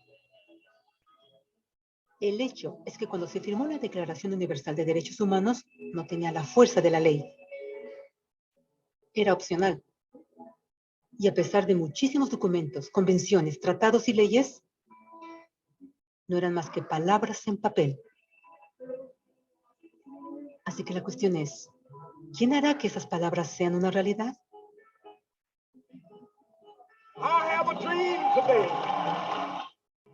El hecho es que cuando se firmó la Declaración Universal de Derechos Humanos, no tenía la fuerza de la ley. Era opcional. Y a pesar de muchísimos documentos, convenciones, tratados y leyes, no eran más que palabras en papel. Así que la cuestión es, ¿quién hará que esas palabras sean una realidad?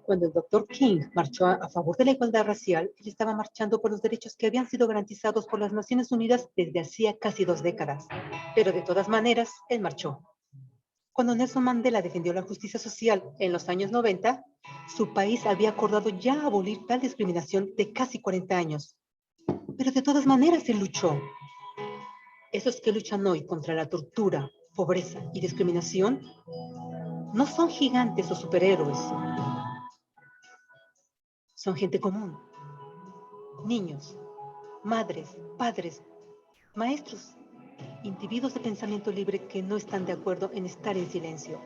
Cuando el Dr. King marchó a favor de la igualdad racial, él estaba marchando por los derechos que habían sido garantizados por las Naciones Unidas desde hacía casi 2 décadas. Pero de todas maneras, él marchó. Cuando Nelson Mandela defendió la justicia social en los años 90, su país había acordado ya abolir tal discriminación de casi 40 años. Pero de todas maneras él luchó. Esos que luchan hoy contra la tortura, pobreza y discriminación no son gigantes o superhéroes. Son gente común. Niños, madres, padres, maestros, individuos de pensamiento libre que no están de acuerdo en estar en silencio,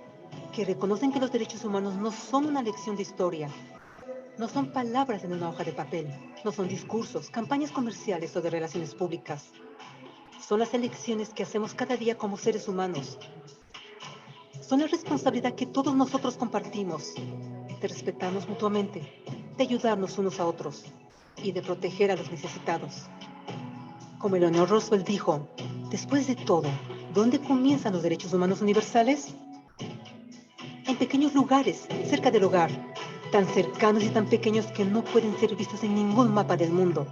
que reconocen que los derechos humanos no son una lección de historia, no son palabras en una hoja de papel, no son discursos, campañas comerciales o de relaciones públicas. Son las elecciones que hacemos cada día como seres humanos. Son la responsabilidad que todos nosotros compartimos, de respetarnos mutuamente, de ayudarnos unos a otros y de proteger a los necesitados. Como Eleanor Roosevelt dijo, después de todo, ¿dónde comienzan los derechos humanos universales? En pequeños lugares, cerca del hogar, tan cercanos y tan pequeños que no pueden ser vistos en ningún mapa del mundo.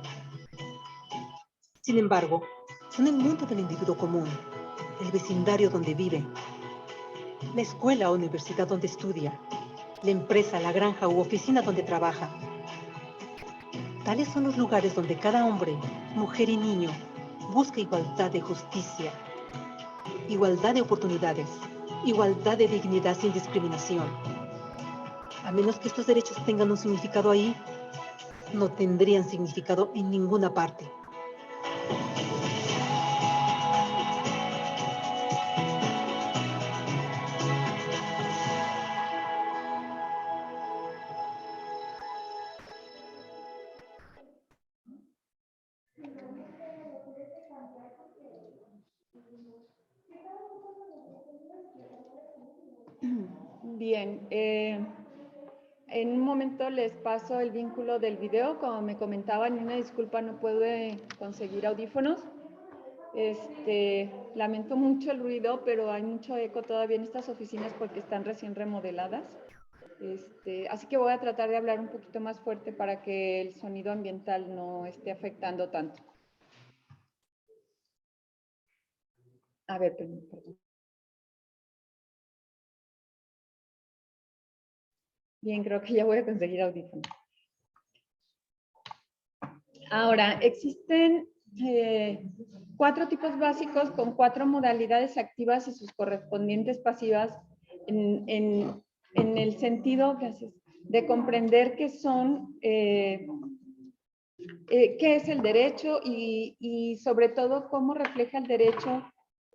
Sin embargo, son el mundo del individuo común, el vecindario donde vive, la escuela o universidad donde estudia, la empresa, la granja u oficina donde trabaja. Tales son los lugares donde cada hombre, mujer y niño busca igualdad de justicia, igualdad de oportunidades, igualdad de dignidad sin discriminación. A menos que estos derechos tengan un significado ahí, no tendrían significado en ninguna parte. Bien, en un momento les paso el vínculo del video. Como me comentaban, una disculpa, no pude conseguir audífonos. Lamento mucho el ruido, pero hay mucho eco todavía en estas oficinas porque están recién remodeladas. Así que voy a tratar de hablar un poquito más fuerte para que el sonido ambiental no esté afectando tanto. A ver, perdón. Bien, creo que ya voy a conseguir audífonos. Ahora, existen 4 tipos básicos con 4 modalidades activas y sus correspondientes pasivas en el sentido de comprender qué son, qué es el derecho y sobre todo cómo refleja el derecho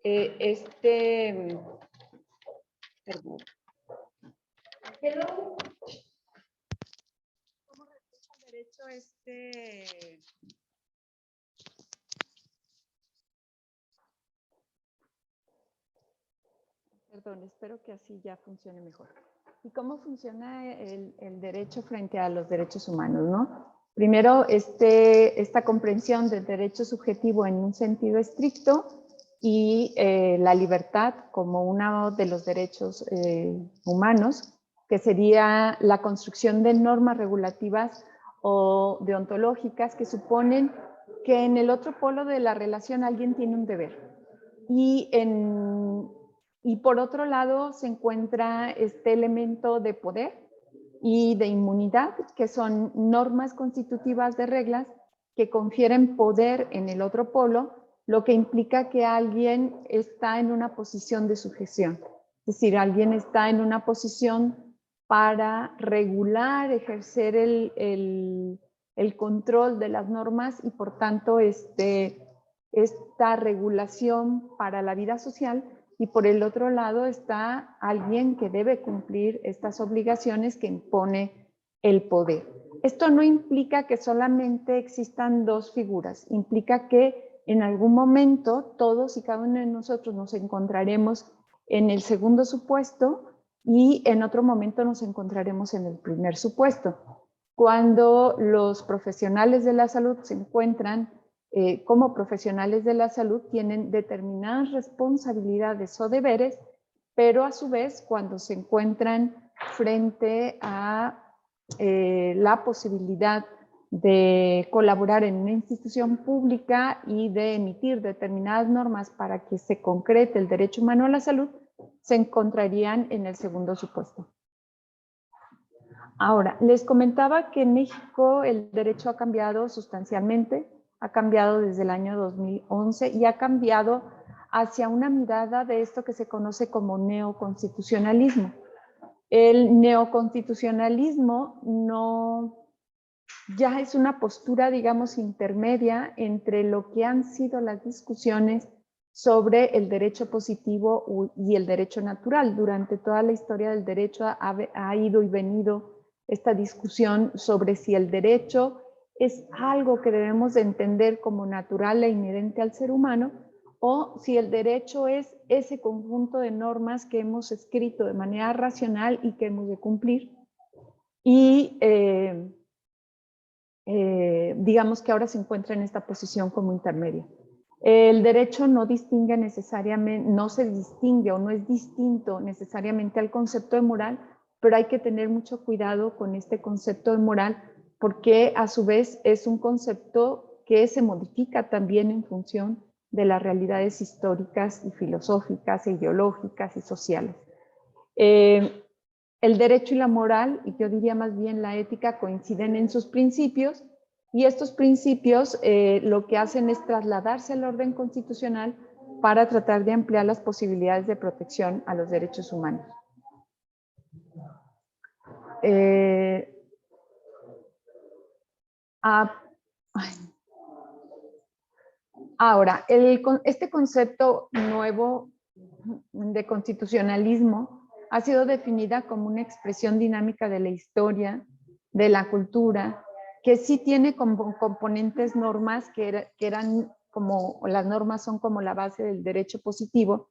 perdón. ¿Cómo refleja el derecho Perdón, espero que así ya funcione mejor. ¿Y cómo funciona el derecho frente a los derechos humanos, no? Primero, esta comprensión del derecho subjetivo en un sentido estricto y la libertad como uno de los derechos humanos, que sería la construcción de normas regulativas o deontológicas que suponen que en el otro polo de la relación alguien tiene un deber. Y por otro lado se encuentra este elemento de poder y de inmunidad, que son normas constitutivas de reglas que confieren poder en el otro polo, lo que implica que alguien está en una posición de sujeción. Es decir, alguien está en una posición para regular, ejercer el el control de las normas y por tanto esta regulación para la vida social, y por el otro lado está alguien que debe cumplir estas obligaciones que impone el poder. Esto no implica que solamente existan dos figuras, implica que en algún momento todos y cada uno de nosotros nos encontraremos en el segundo supuesto y en otro momento nos encontraremos en el primer supuesto. Cuando los profesionales de la salud se encuentran como profesionales de la salud, tienen determinadas responsabilidades o deberes, pero a su vez cuando se encuentran frente a la posibilidad de colaborar en una institución pública y de emitir determinadas normas para que se concrete el derecho humano a la salud, se encontrarían en el segundo supuesto. Ahora, les comentaba que en México el derecho ha cambiado sustancialmente, ha cambiado desde el año 2011 y ha cambiado hacia una mirada de esto que se conoce como neoconstitucionalismo. El neoconstitucionalismo ya es una postura, digamos, intermedia entre lo que han sido las discusiones sobre el derecho positivo y el derecho natural. Durante toda la historia del derecho ha ido y venido esta discusión sobre si el derecho es algo que debemos de entender como natural e inherente al ser humano, o si el derecho es ese conjunto de normas que hemos escrito de manera racional y que hemos de cumplir. Y digamos que ahora se encuentra en esta posición como intermedia. El derecho no distingue necesariamente, no se distingue o no es distinto necesariamente al concepto de moral, pero hay que tener mucho cuidado con este concepto de moral porque a su vez es un concepto que se modifica también en función de las realidades históricas y filosóficas, e ideológicas y sociales. El derecho y la moral, y yo diría más bien la ética, coinciden en sus principios, y estos principios lo que hacen es trasladarse al orden constitucional para tratar de ampliar las posibilidades de protección a los derechos humanos. Ahora, este concepto nuevo de constitucionalismo ha sido definida como una expresión dinámica de la historia, de la cultura, que sí tiene como componentes normas que eran como, las normas son como la base del derecho positivo,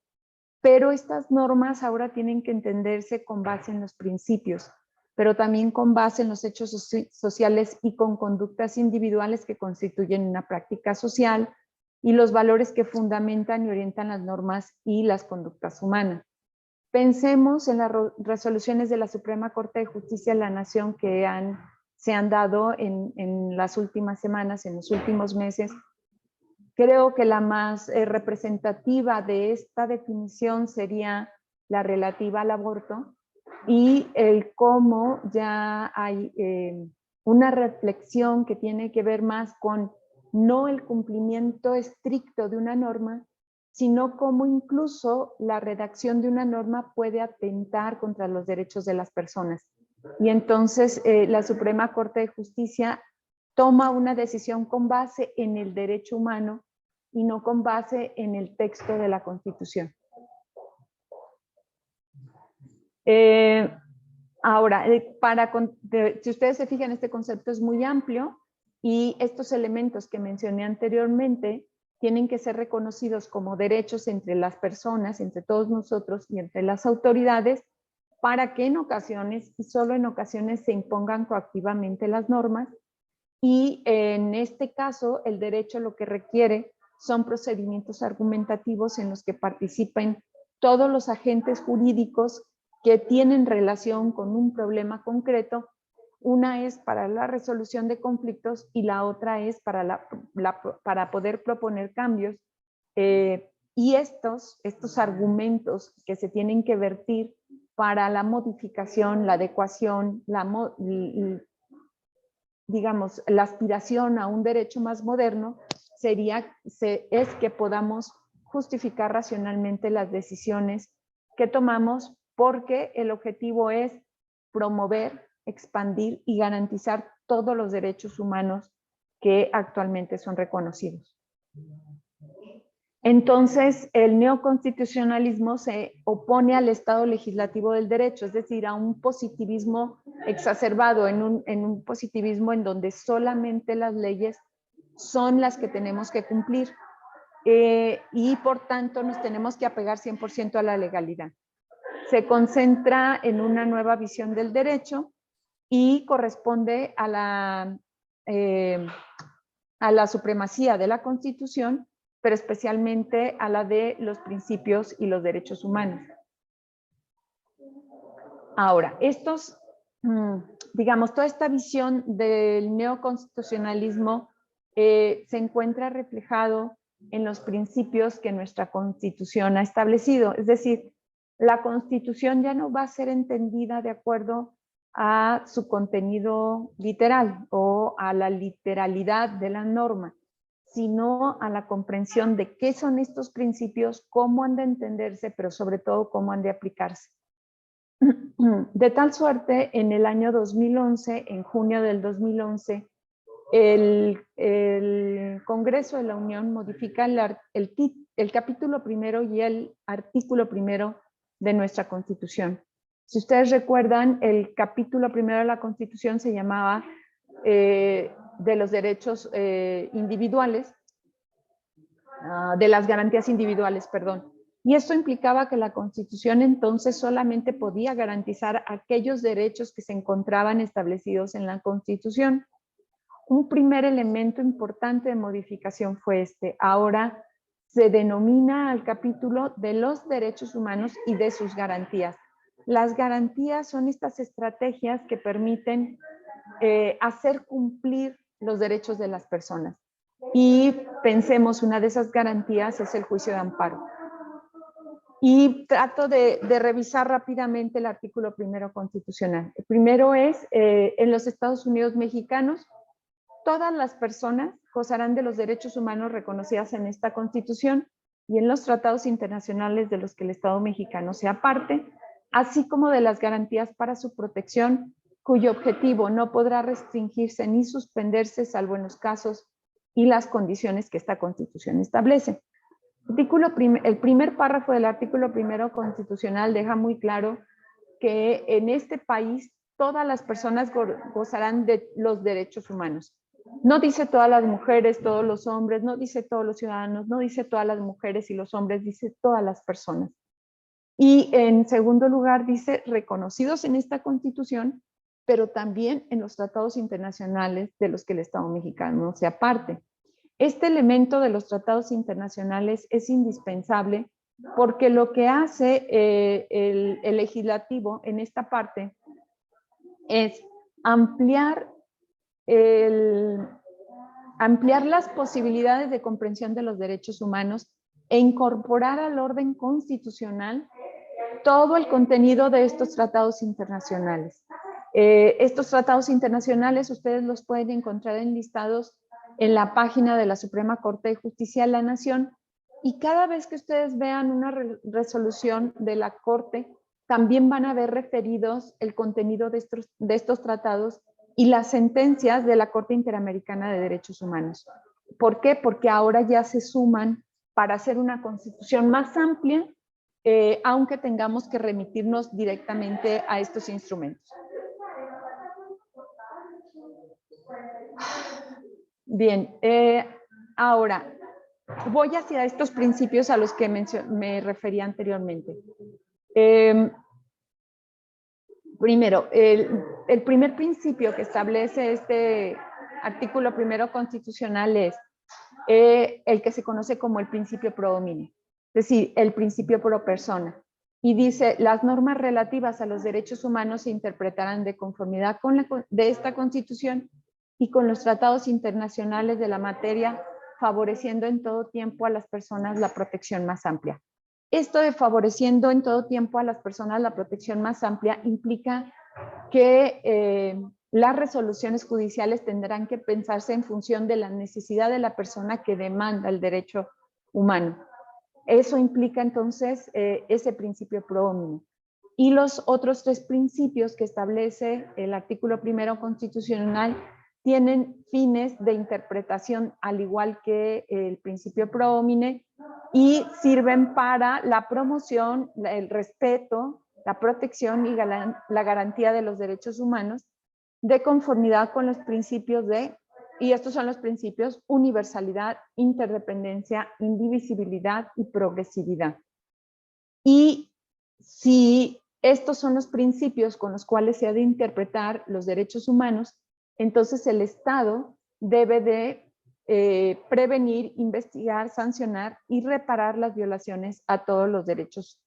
pero estas normas ahora tienen que entenderse con base en los principios, pero también con base en los hechos sociales y con conductas individuales que constituyen una práctica social y los valores que fundamentan y orientan las normas y las conductas humanas. Pensemos en las resoluciones de la Suprema Corte de Justicia de la Nación que se han dado en las últimas semanas, en los últimos meses. Creo que la más representativa de esta definición sería la relativa al aborto y el cómo ya hay una reflexión que tiene que ver más con no el cumplimiento estricto de una norma, sino cómo incluso la redacción de una norma puede atentar contra los derechos de las personas. Y entonces la Suprema Corte de Justicia toma una decisión con base en el derecho humano y no con base en el texto de la Constitución. Ahora, si ustedes se fijan, este concepto es muy amplio y estos elementos que mencioné anteriormente tienen que ser reconocidos como derechos entre las personas, entre todos nosotros y entre las autoridades, para que en ocasiones, y solo en ocasiones, se impongan coactivamente las normas. Y en este caso, el derecho lo que requiere son procedimientos argumentativos en los que participen todos los agentes jurídicos que tienen relación con un problema concreto. Una es para la resolución de conflictos y la otra es para poder proponer cambios. Y estos argumentos que se tienen que vertir para la modificación, la adecuación, digamos, la aspiración a un derecho más moderno es que podamos justificar racionalmente las decisiones que tomamos, porque el objetivo es promover, expandir y garantizar todos los derechos humanos que actualmente son reconocidos. Entonces, el neoconstitucionalismo se opone al Estado legislativo del derecho, es decir, a un positivismo exacerbado, en un positivismo en donde solamente las leyes son las que tenemos que cumplir y por tanto nos tenemos que apegar 100% a la legalidad. Se concentra en una nueva visión del derecho y corresponde a la supremacía de la Constitución, pero especialmente a la de los principios y los derechos humanos. Ahora, digamos, toda esta visión del neoconstitucionalismo se encuentra reflejado en los principios que nuestra Constitución ha establecido. Es decir, la Constitución ya no va a ser entendida de acuerdo a su contenido literal o a la literalidad de la norma, sino a la comprensión de qué son estos principios, cómo han de entenderse, pero sobre todo cómo han de aplicarse. De tal suerte, en el año 2011, en junio del 2011, el Congreso de la Unión modifica el capítulo primero y el artículo primero de nuestra Constitución. Si ustedes recuerdan, el capítulo primero de la Constitución se llamaba de los derechos individuales, de las garantías individuales, perdón. Y esto implicaba que la Constitución entonces solamente podía garantizar aquellos derechos que se encontraban establecidos en la Constitución. Un primer elemento importante de modificación fue este. Ahora se denomina al capítulo de los derechos humanos y de sus garantías. Las garantías son estas estrategias que permiten hacer cumplir los derechos de las personas. Y pensemos, una de esas garantías es el juicio de amparo. Y trato de revisar rápidamente el artículo primero constitucional. El primero es, en los Estados Unidos mexicanos, todas las personas gozarán de los derechos humanos reconocidos en esta Constitución y en los tratados internacionales de los que el Estado mexicano sea parte, así como de las garantías para su protección, cuyo objetivo no podrá restringirse ni suspenderse, salvo en los casos y las condiciones que esta Constitución establece. El primer párrafo del artículo primero constitucional deja muy claro que en este país todas las personas gozarán de los derechos humanos. No dice todas las mujeres, todos los hombres, no dice todos los ciudadanos, no dice todas las mujeres y los hombres, dice todas las personas. Y en segundo lugar dice reconocidos en esta Constitución, pero también en los tratados internacionales de los que el Estado mexicano sea parte. Este elemento de los tratados internacionales es indispensable porque lo que hace el legislativo en esta parte es ampliar las posibilidades de comprensión de los derechos humanos e incorporar al orden constitucional todo el contenido de estos tratados internacionales. Estos tratados internacionales ustedes los pueden encontrar enlistados en la página de la Suprema Corte de Justicia de la Nación, y cada vez que ustedes vean una resolución de la Corte, también van a ver referidos el contenido de estos tratados y las sentencias de la Corte Interamericana de Derechos Humanos. ¿Por qué? Porque ahora ya se suman para hacer una constitución más amplia, aunque tengamos que remitirnos directamente a estos instrumentos. Bien, ahora voy hacia estos principios a los que me refería anteriormente. Primero, el primer principio que establece este artículo primero constitucional es el que se conoce como el principio pro dominio, es decir, el principio pro persona. Y dice, las normas relativas a los derechos humanos se interpretarán de conformidad con de esta Constitución y con los tratados internacionales de la materia, favoreciendo en todo tiempo a las personas la protección más amplia. Esto de favoreciendo en todo tiempo a las personas la protección más amplia implica que las resoluciones judiciales tendrán que pensarse en función de la necesidad de la persona que demanda el derecho humano. Eso implica entonces ese principio pro dominio. Y los otros tres principios que establece el artículo primero constitucional tienen fines de interpretación al igual que el principio pro homine y sirven para la promoción, el respeto, la protección y la garantía de los derechos humanos de conformidad con los principios y estos son los principios: universalidad, interdependencia, indivisibilidad y progresividad. Y si estos son los principios con los cuales se ha de interpretar los derechos humanos, entonces el Estado debe de prevenir, investigar, sancionar y reparar las violaciones a todos los derechos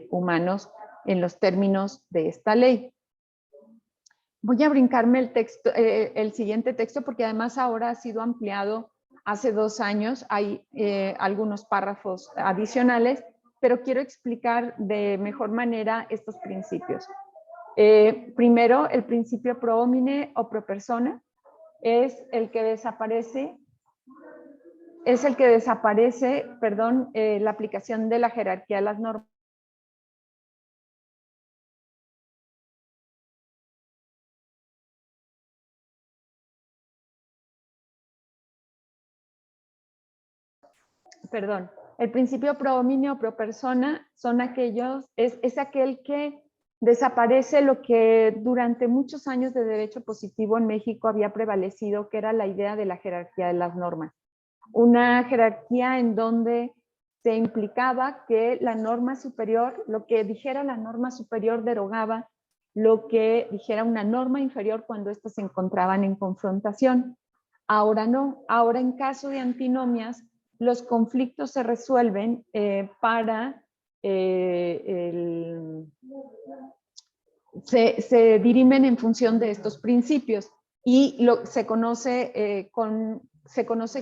humanos en los términos de esta ley. Voy a brincarme el siguiente texto porque además ahora ha sido ampliado hace 2 años. Hay algunos párrafos adicionales, pero quiero explicar de mejor manera estos principios. Primero, el principio pro homine o pro persona es el que desaparece, la aplicación de la jerarquía de las normas. Perdón, el principio pro homine o pro persona son aquellos, es aquel que desaparece lo que durante muchos años de derecho positivo en México había prevalecido, que era la idea de la jerarquía de las normas. Una jerarquía en donde se implicaba que la norma superior, lo que dijera la norma superior derogaba lo que dijera una norma inferior cuando éstas se encontraban en confrontación. Ahora no, ahora en caso de antinomias, los conflictos se resuelven se dirimen en función de estos principios y se conoce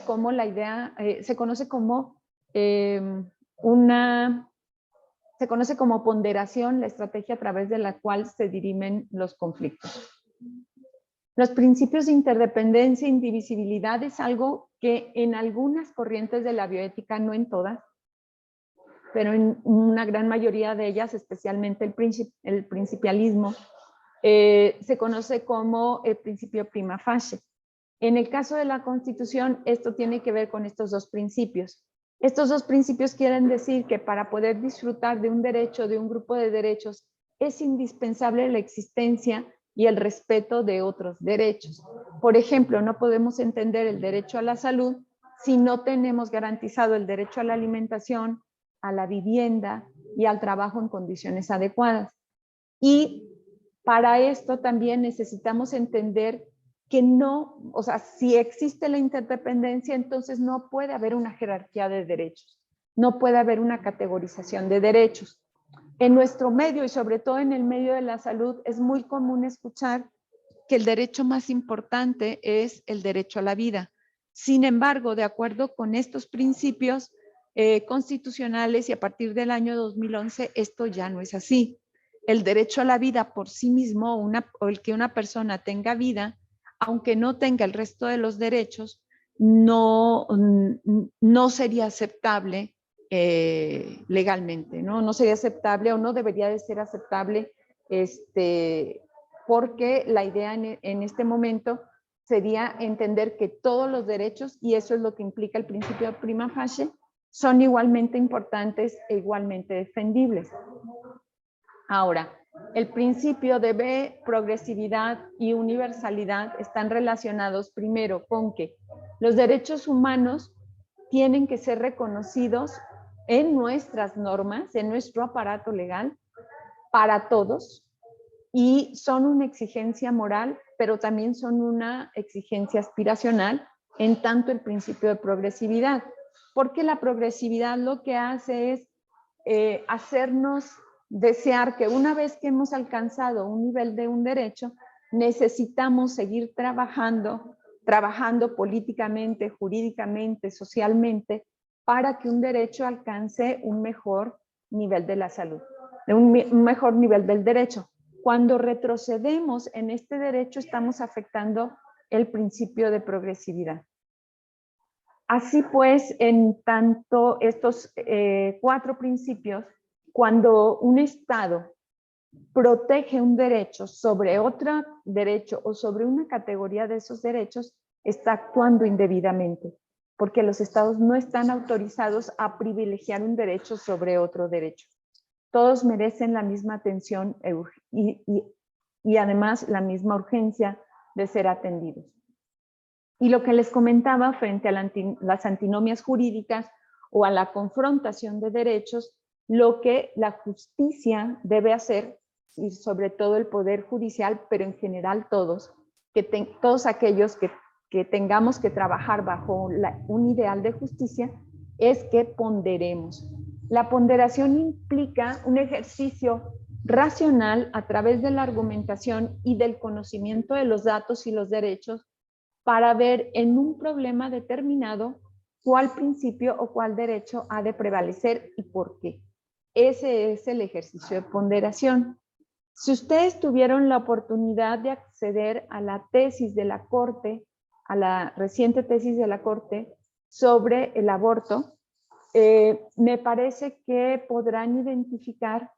como la idea, se conoce como ponderación, la estrategia a través de la cual se dirimen los conflictos. Los principios de interdependencia e indivisibilidad es algo que en algunas corrientes de la bioética, no en todas, pero en una gran mayoría de ellas, especialmente el principialismo, se conoce como el principio prima facie. En el caso de la Constitución, esto tiene que ver con estos 2 principios. Estos 2 principios quieren decir que para poder disfrutar de un derecho, de un grupo de derechos, es indispensable la existencia y el respeto de otros derechos. Por ejemplo, no podemos entender el derecho a la salud si no tenemos garantizado el derecho a la alimentación, a la vivienda y al trabajo en condiciones adecuadas. Y para esto también necesitamos entender que si existe la interdependencia, entonces no puede haber una jerarquía de derechos, no puede haber una categorización de derechos. En nuestro medio y sobre todo en el medio de la salud es muy común escuchar que el derecho más importante es el derecho a la vida. Sin embargo, de acuerdo con estos principios constitucionales y a partir del año 2011, esto ya no es así. El derecho a la vida por sí mismo o el que una persona tenga vida, aunque no tenga el resto de los derechos, no sería aceptable legalmente, ¿no? No sería aceptable o no debería de ser aceptable porque la idea en este momento sería entender que todos los derechos, y eso es lo que implica el principio prima facie, son igualmente importantes e igualmente defendibles. Ahora, el principio de progresividad y universalidad están relacionados primero con que los derechos humanos tienen que ser reconocidos en nuestras normas, en nuestro aparato legal, para todos, y son una exigencia moral, pero también son una exigencia aspiracional, en tanto el principio de progresividad, porque la progresividad lo que hace es hacernos desear que una vez que hemos alcanzado un nivel de un derecho, necesitamos seguir trabajando políticamente, jurídicamente, socialmente, para que un derecho alcance un mejor nivel de la salud, un mejor nivel del derecho. Cuando retrocedemos en este derecho, estamos afectando el principio de progresividad. Así pues, en tanto estos 4 principios, cuando un Estado protege un derecho sobre otro derecho o sobre una categoría de esos derechos, está actuando indebidamente, porque los estados no están autorizados a privilegiar un derecho sobre otro derecho. Todos merecen la misma atención y además la misma urgencia de ser atendidos. Y lo que les comentaba frente a las antinomias jurídicas o a la confrontación de derechos, lo que la justicia debe hacer, y sobre todo el Poder Judicial, pero en general todos, todos aquellos que tengamos que trabajar bajo un ideal de justicia, es que ponderemos. La ponderación implica un ejercicio racional a través de la argumentación y del conocimiento de los datos y los derechos para ver en un problema determinado cuál principio o cuál derecho ha de prevalecer y por qué. Ese es el ejercicio de ponderación. Si ustedes tuvieron la oportunidad de acceder a la tesis de la Corte, a la reciente tesis de la Corte sobre el aborto, me parece que podrán identificar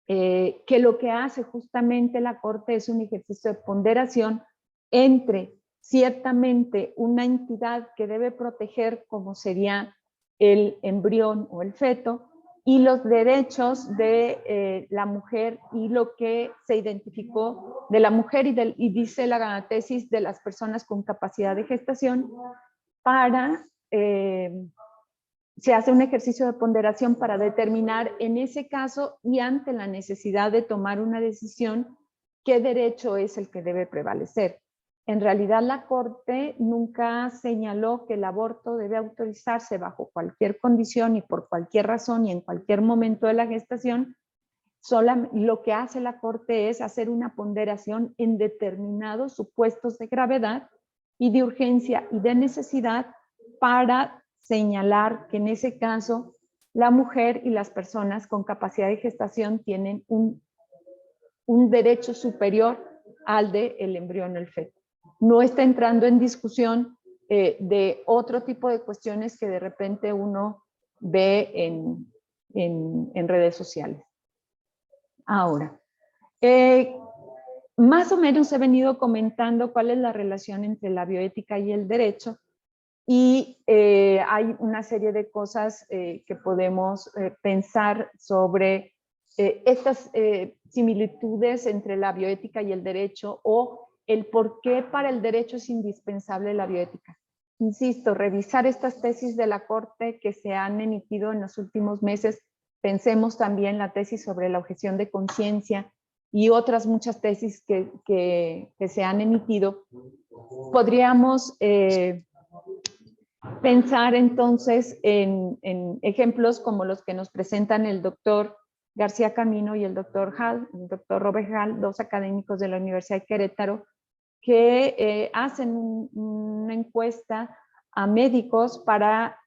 que lo que hace justamente la Corte es un ejercicio de ponderación entre ciertamente una entidad que debe proteger, como sería el embrión o el feto, y los derechos de la mujer y lo que se identificó de la mujer y dice la tesis de las personas con capacidad de gestación para, se hace un ejercicio de ponderación para determinar en ese caso y ante la necesidad de tomar una decisión qué derecho es el que debe prevalecer. En realidad la Corte nunca señaló que el aborto debe autorizarse bajo cualquier condición y por cualquier razón y en cualquier momento de la gestación. Lo que hace la Corte es hacer una ponderación en determinados supuestos de gravedad y de urgencia y de necesidad para señalar que en ese caso la mujer y las personas con capacidad de gestación tienen un derecho superior al del embrión o el feto. No está entrando en discusión de otro tipo de cuestiones que de repente uno ve en redes sociales. Ahora, más o menos he venido comentando cuál es la relación entre la bioética y el derecho y hay una serie de cosas que podemos pensar sobre estas similitudes entre la bioética y el derecho o el por qué para el derecho es indispensable la bioética. Insisto, revisar estas tesis de la Corte que se han emitido en los últimos meses, pensemos también la tesis sobre la objeción de conciencia y otras muchas tesis que se han emitido. Podríamos pensar entonces en ejemplos como los que nos presentan el doctor García Camino y el doctor Robert Hall, dos académicos de la Universidad de Querétaro, que hacen una encuesta a médicos para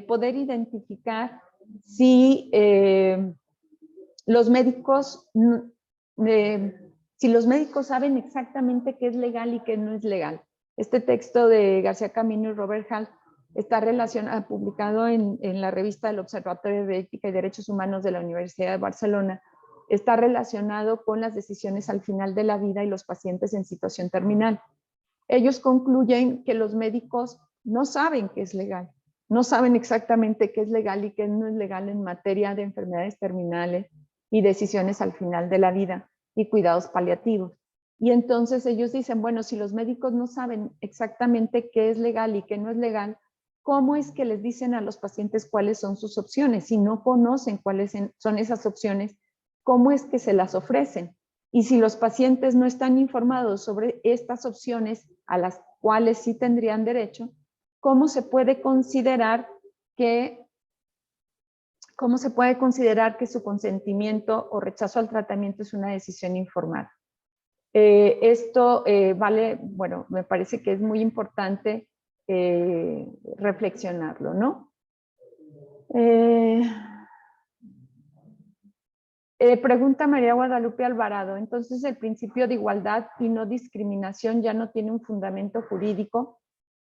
poder identificar si los médicos saben exactamente qué es legal y qué no es legal. Este texto de García Camino y Robert Hall está publicado en la revista del Observatorio de Ética y Derechos Humanos de la Universidad de Barcelona. Está relacionado con las decisiones al final de la vida y los pacientes en situación terminal. Ellos concluyen que los médicos no saben qué es legal, no saben exactamente qué es legal y qué no es legal en materia de enfermedades terminales y decisiones al final de la vida y cuidados paliativos. Y entonces ellos dicen, bueno, si los médicos no saben exactamente qué es legal y qué no es legal, ¿cómo es que les dicen a los pacientes cuáles son sus opciones? Si no conocen cuáles son esas opciones, ¿cómo es que se las ofrecen? Y si los pacientes no están informados sobre estas opciones a las cuales sí tendrían derecho, ¿cómo se puede considerar que su consentimiento o rechazo al tratamiento es una decisión informada? Esto me parece que es muy importante reflexionarlo, ¿no? Pregunta María Guadalupe Alvarado, entonces el principio de igualdad y no discriminación ya no tiene un fundamento jurídico,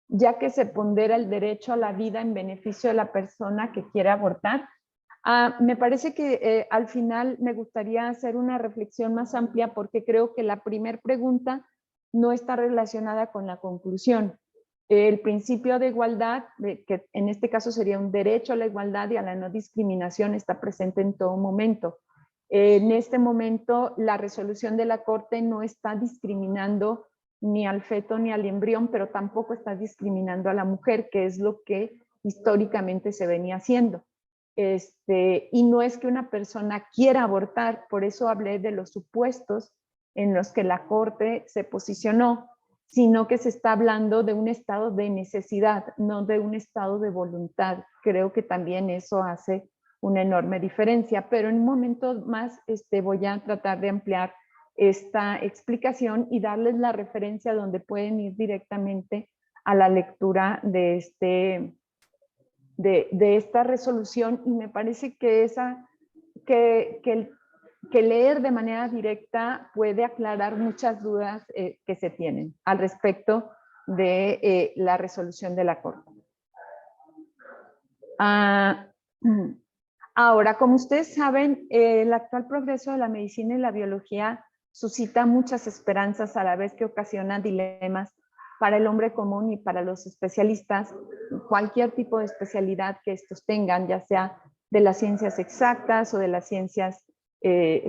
ya que se pondera el derecho a la vida en beneficio de la persona que quiere abortar. Me parece que al final me gustaría hacer una reflexión más amplia porque creo que la primera pregunta no está relacionada con la conclusión. El principio de igualdad, que en este caso sería un derecho a la igualdad y a la no discriminación, está presente en todo momento. En este momento, la resolución de la Corte no está discriminando ni al feto ni al embrión, pero tampoco está discriminando a la mujer, que es lo que históricamente se venía haciendo. Y no es que una persona quiera abortar, por eso hablé de los supuestos en los que la Corte se posicionó, sino que se está hablando de un estado de necesidad, no de un estado de voluntad. Creo que también eso hace una enorme diferencia, pero en un momento más voy a tratar de ampliar esta explicación y darles la referencia donde pueden ir directamente a la lectura de esta resolución, y me parece que que leer de manera directa puede aclarar muchas dudas que se tienen al respecto de la resolución de la Corte. Ahora, como ustedes saben, el actual progreso de la medicina y la biología suscita muchas esperanzas a la vez que ocasiona dilemas para el hombre común y para los especialistas, cualquier tipo de especialidad que estos tengan, ya sea de las ciencias exactas o de las ciencias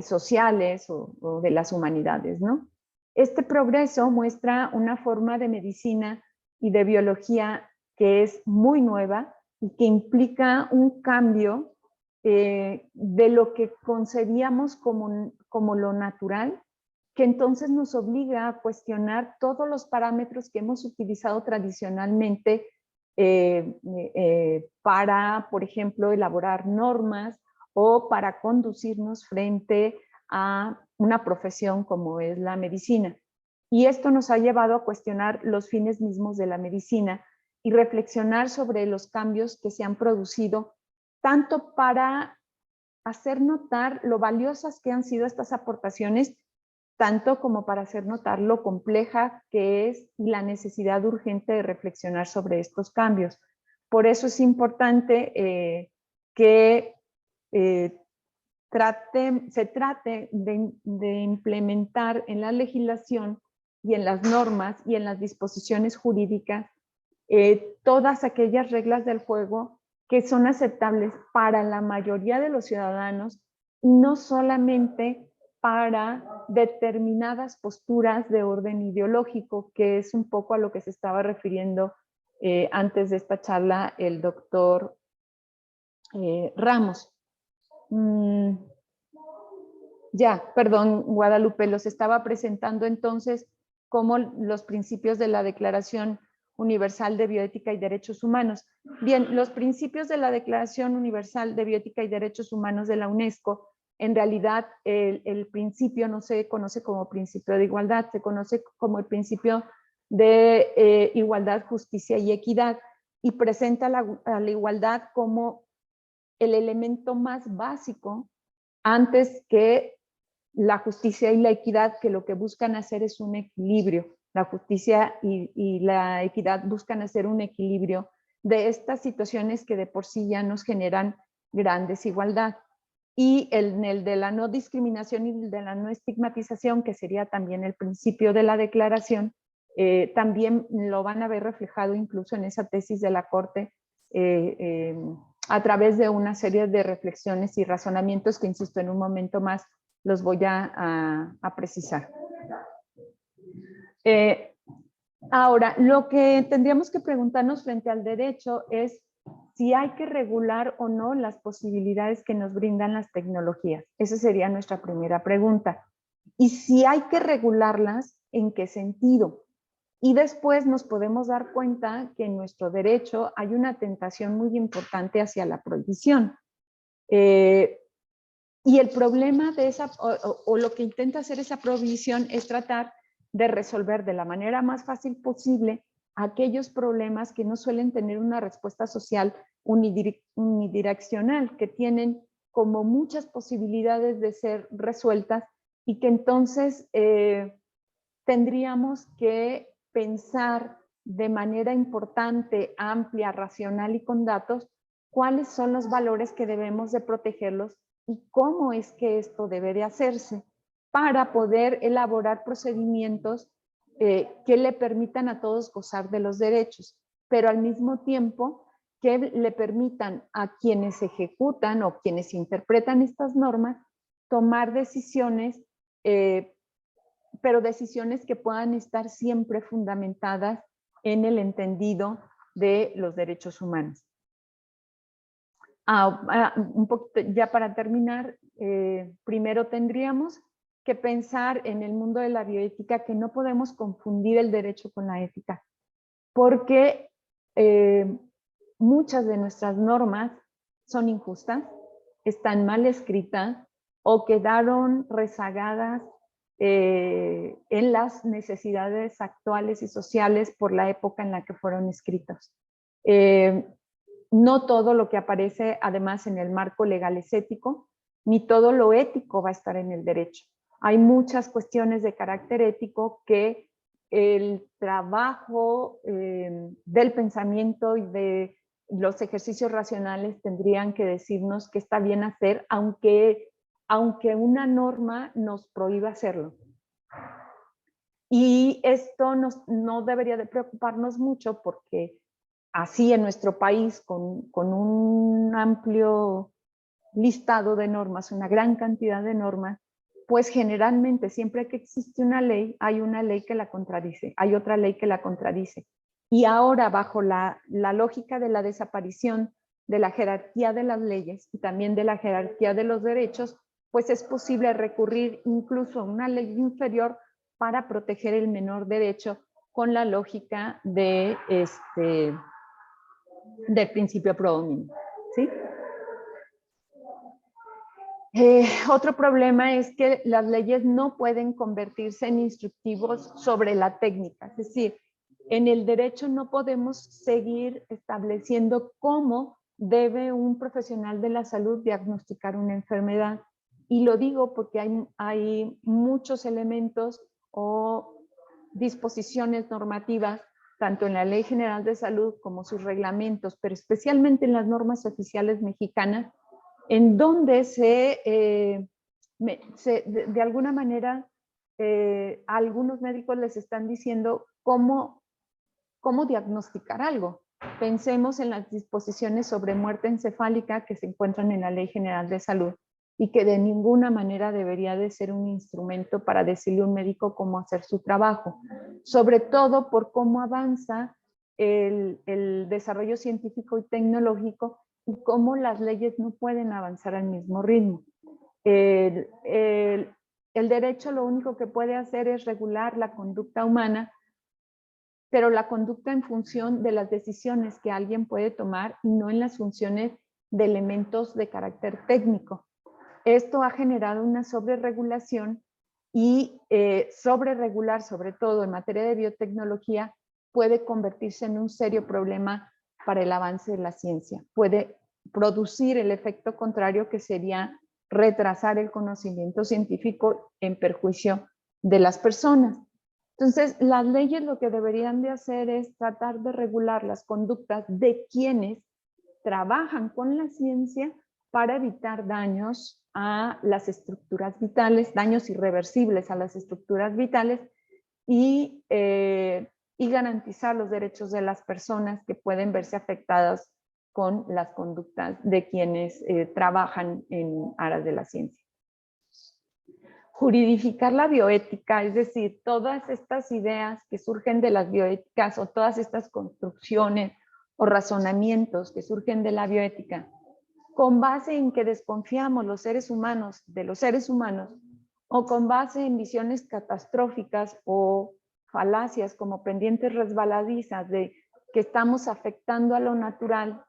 sociales o de las humanidades, ¿no? Este progreso muestra una forma de medicina y de biología que es muy nueva y que implica un cambio de lo que concebíamos como lo natural, que entonces nos obliga a cuestionar todos los parámetros que hemos utilizado tradicionalmente para, por ejemplo, elaborar normas o para conducirnos frente a una profesión como es la medicina. Y esto nos ha llevado a cuestionar los fines mismos de la medicina y reflexionar sobre los cambios que se han producido, tanto para hacer notar lo valiosas que han sido estas aportaciones, tanto como para hacer notar lo compleja que es y la necesidad urgente de reflexionar sobre estos cambios. Por eso es importante que se trate de implementar en la legislación y en las normas y en las disposiciones jurídicas todas aquellas reglas del juego que son aceptables para la mayoría de los ciudadanos, no solamente para determinadas posturas de orden ideológico, que es un poco a lo que se estaba refiriendo antes de esta charla el doctor Ramos. Perdón, Guadalupe, los estaba presentando entonces como los principios de la Declaración Universal de Bioética y Derechos Humanos. Bien, los principios de la Declaración Universal de Bioética y Derechos Humanos de la UNESCO, en realidad el principio no se conoce como principio de igualdad, se conoce como el principio de igualdad, justicia y equidad, y presenta a la igualdad como el elemento más básico antes que la justicia y la equidad, que lo que buscan hacer es un equilibrio. La justicia y la equidad buscan hacer un equilibrio de estas situaciones que de por sí ya nos generan gran desigualdad. Y el de la no discriminación y el de la no estigmatización, que sería también el principio de la declaración, también lo van a ver reflejado incluso en esa tesis de la Corte a través de una serie de reflexiones y razonamientos que, insisto, en un momento más los voy a precisar. Ahora, lo que tendríamos que preguntarnos frente al derecho es si hay que regular o no las posibilidades que nos brindan las tecnologías. Esa sería nuestra primera pregunta. Y si hay que regularlas, ¿en qué sentido? Y después nos podemos dar cuenta que en nuestro derecho hay una tentación muy importante hacia la prohibición. Y el problema de esa, o lo que intenta hacer esa prohibición es tratar de resolver de la manera más fácil posible aquellos problemas que no suelen tener una respuesta social unidireccional, que tienen como muchas posibilidades de ser resueltas y que entonces tendríamos que pensar de manera importante, amplia, racional y con datos cuáles son los valores que debemos de protegerlos y cómo es que esto debe de hacerse para poder elaborar procedimientos que le permitan a todos gozar de los derechos, pero al mismo tiempo que le permitan a quienes ejecutan o quienes interpretan estas normas tomar decisiones, pero decisiones que puedan estar siempre fundamentadas en el entendido de los derechos humanos. Un poquito ya para terminar, primero tendríamos que pensar en el mundo de la bioética que no podemos confundir el derecho con la ética, porque muchas de nuestras normas son injustas, están mal escritas o quedaron rezagadas en las necesidades actuales y sociales por la época en la que fueron escritos. No todo lo que aparece además en el marco legal es ético, ni todo lo ético va a estar en el derecho. Hay muchas cuestiones de carácter ético que el trabajo del pensamiento y de los ejercicios racionales tendrían que decirnos que está bien hacer, aunque una norma nos prohíba hacerlo. Y esto no debería de preocuparnos mucho porque así en nuestro país, con un amplio listado de normas, una gran cantidad de normas, pues generalmente siempre que existe una ley, hay una ley que la contradice, hay otra ley que la contradice. Y ahora bajo la lógica de la desaparición de la jerarquía de las leyes y también de la jerarquía de los derechos, pues es posible recurrir incluso a una ley inferior para proteger el menor derecho con la lógica de del principio pro dominio, ¿sí? Otro problema es que las leyes no pueden convertirse en instructivos sobre la técnica, es decir, en el derecho no podemos seguir estableciendo cómo debe un profesional de la salud diagnosticar una enfermedad. Y lo digo porque hay muchos elementos o disposiciones normativas, tanto en la Ley General de Salud como sus reglamentos, pero especialmente en las normas oficiales mexicanas, en donde de alguna manera a algunos médicos les están diciendo cómo diagnosticar algo. Pensemos en las disposiciones sobre muerte encefálica que se encuentran en la Ley General de Salud y que de ninguna manera debería de ser un instrumento para decirle a un médico cómo hacer su trabajo, sobre todo por cómo avanza el desarrollo científico y tecnológico y cómo las leyes no pueden avanzar al mismo ritmo. El derecho lo único que puede hacer es regular la conducta humana, pero la conducta en función de las decisiones que alguien puede tomar y no en las funciones de elementos de carácter técnico. Esto ha generado una sobreregulación y sobreregular, sobre todo en materia de biotecnología, puede convertirse en un serio problema para el avance de la ciencia. Puede producir el efecto contrario, que sería retrasar el conocimiento científico en perjuicio de las personas. Entonces, las leyes lo que deberían de hacer es tratar de regular las conductas de quienes trabajan con la ciencia para evitar daños a las estructuras vitales, daños irreversibles a las estructuras vitales y garantizar los derechos de las personas que pueden verse afectadas con las conductas de quienes trabajan en aras de la ciencia. Juridificar la bioética, es decir, todas estas ideas que surgen de las bioéticas o todas estas construcciones o razonamientos que surgen de la bioética, con base en que desconfiamos los seres humanos de los seres humanos o con base en visiones catastróficas o falacias como pendientes resbaladizas de que estamos afectando a lo natural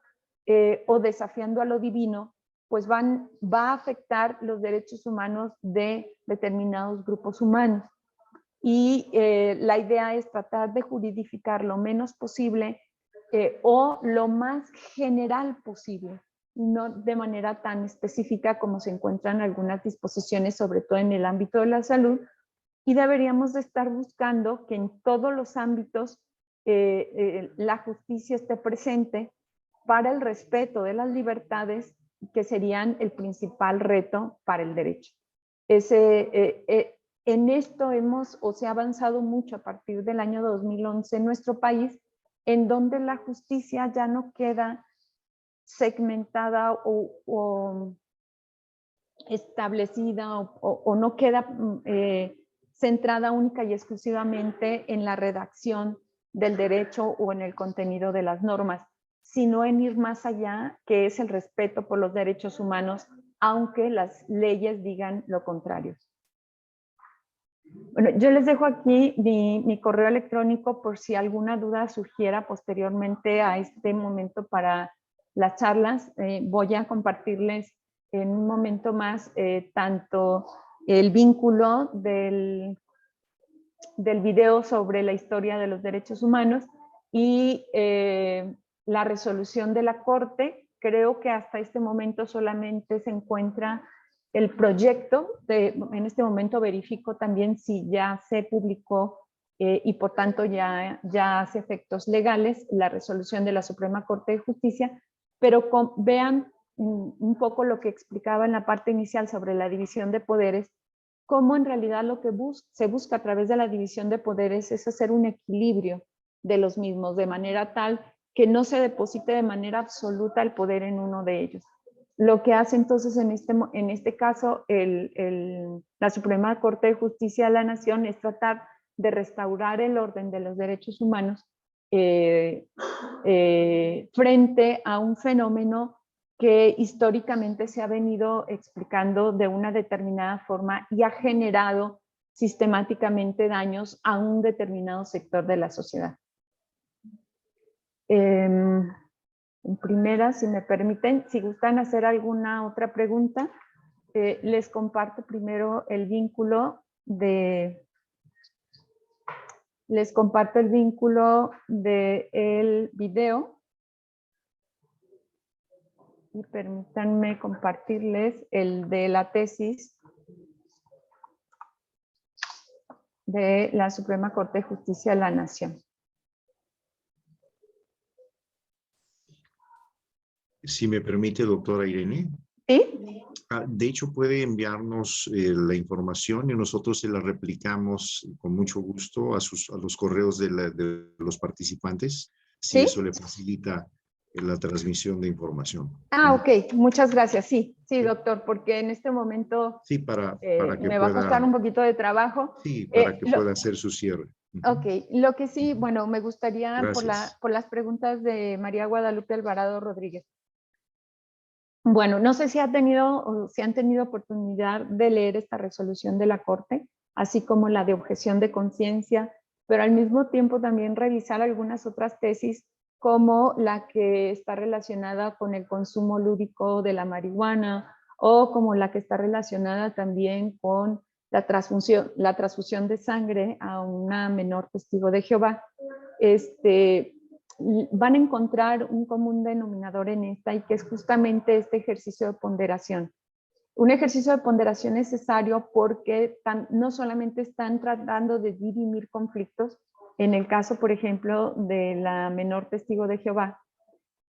o desafiando a lo divino, pues va a afectar los derechos humanos de determinados grupos humanos. Y la idea es tratar de juridificar lo menos posible o lo más general posible, no de manera tan específica como se encuentran algunas disposiciones, sobre todo en el ámbito de la salud, y deberíamos de estar buscando que en todos los ámbitos la justicia esté presente para el respeto de las libertades que serían el principal reto para el derecho. En esto se ha avanzado mucho a partir del año 2011 en nuestro país, en donde la justicia ya no queda segmentada o establecida o no queda centrada única y exclusivamente en la redacción del derecho o en el contenido de las normas, sino en ir más allá, que es el respeto por los derechos humanos, aunque las leyes digan lo contrario. Bueno, yo les dejo aquí mi correo electrónico por si alguna duda surgiera posteriormente a este momento para las charlas. Voy a compartirles en un momento más tanto el vínculo del video sobre la historia de los derechos humanos y la resolución de la Corte. Creo que hasta este momento solamente se encuentra el proyecto. En este momento verifico también si ya se publicó y por tanto ya hace efectos legales la resolución de la Suprema Corte de Justicia, pero vean un poco lo que explicaba en la parte inicial sobre la división de poderes, cómo en realidad lo que se busca a través de la división de poderes es hacer un equilibrio de los mismos, de manera tal que no se deposite de manera absoluta el poder en uno de ellos. Lo que hace entonces en este caso la Suprema Corte de Justicia de la Nación es tratar de restaurar el orden de los derechos humanos frente a un fenómeno que históricamente se ha venido explicando de una determinada forma y ha generado sistemáticamente daños a un determinado sector de la sociedad. En primera, si me permiten, si gustan hacer alguna otra pregunta, les comparto primero el vínculo del video. Y permítanme compartirles el de la tesis de la Suprema Corte de Justicia de la Nación. Si me permite, doctora Irene. ¿Sí? De hecho, puede enviarnos la información y nosotros se la replicamos con mucho gusto a los correos de los participantes, si ¿Sí? eso le facilita la transmisión de información. Ok, muchas gracias. Sí, doctor, porque en este momento sí, para que me va a costar un poquito de trabajo. Sí, para que pueda hacer su cierre. Ok, lo que sí, bueno, me gustaría Gracias. por las preguntas de María Guadalupe Alvarado Rodríguez. Bueno, no sé si han tenido oportunidad de leer esta resolución de la Corte, así como la de objeción de conciencia, pero al mismo tiempo también revisar algunas otras tesis como la que está relacionada con el consumo lúdico de la marihuana o como la que está relacionada también con la transfusión de sangre a una menor testigo de Jehová. Van a encontrar un común denominador en esta y que es justamente este ejercicio de ponderación. Un ejercicio de ponderación necesario porque no solamente están tratando de dirimir conflictos, en el caso, por ejemplo, de la menor testigo de Jehová,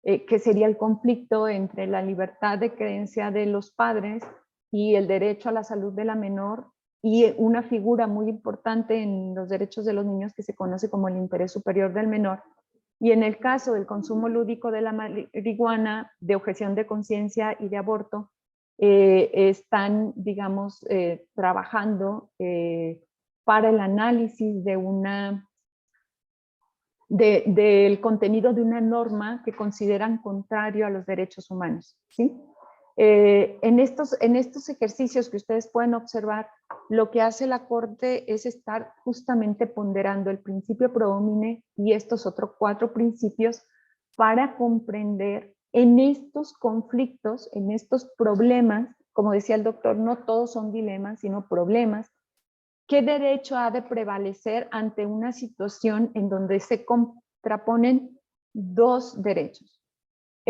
que sería el conflicto entre la libertad de creencia de los padres y el derecho a la salud de la menor, y una figura muy importante en los derechos de los niños que se conoce como el interés superior del menor. Y en el caso del consumo lúdico de la marihuana, de objeción de conciencia y de aborto, están, digamos, trabajando para el análisis del contenido de una norma que consideran contrario a los derechos humanos, ¿sí? En estos ejercicios que ustedes pueden observar, lo que hace la Corte es estar justamente ponderando el principio predomine y estos otros 4 principios para comprender en estos conflictos, en estos problemas, como decía el doctor, no todos son dilemas, sino problemas, qué derecho ha de prevalecer ante una situación en donde se contraponen 2 derechos.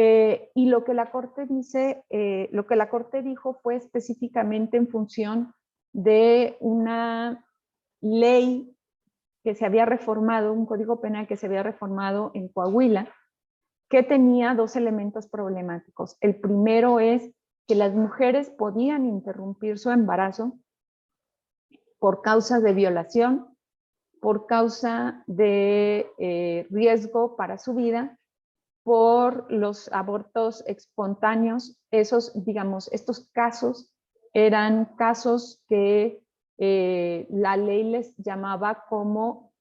Y lo que la Corte dice, lo que la Corte dijo fue específicamente en función de una ley que se había reformado, un código penal que se había reformado en Coahuila, que tenía dos elementos problemáticos. El primero es que las mujeres podían interrumpir su embarazo por causa de violación, por causa de riesgo para su vida, por los abortos espontáneos. Esos, digamos, estos casos eran casos que la ley les llamaba como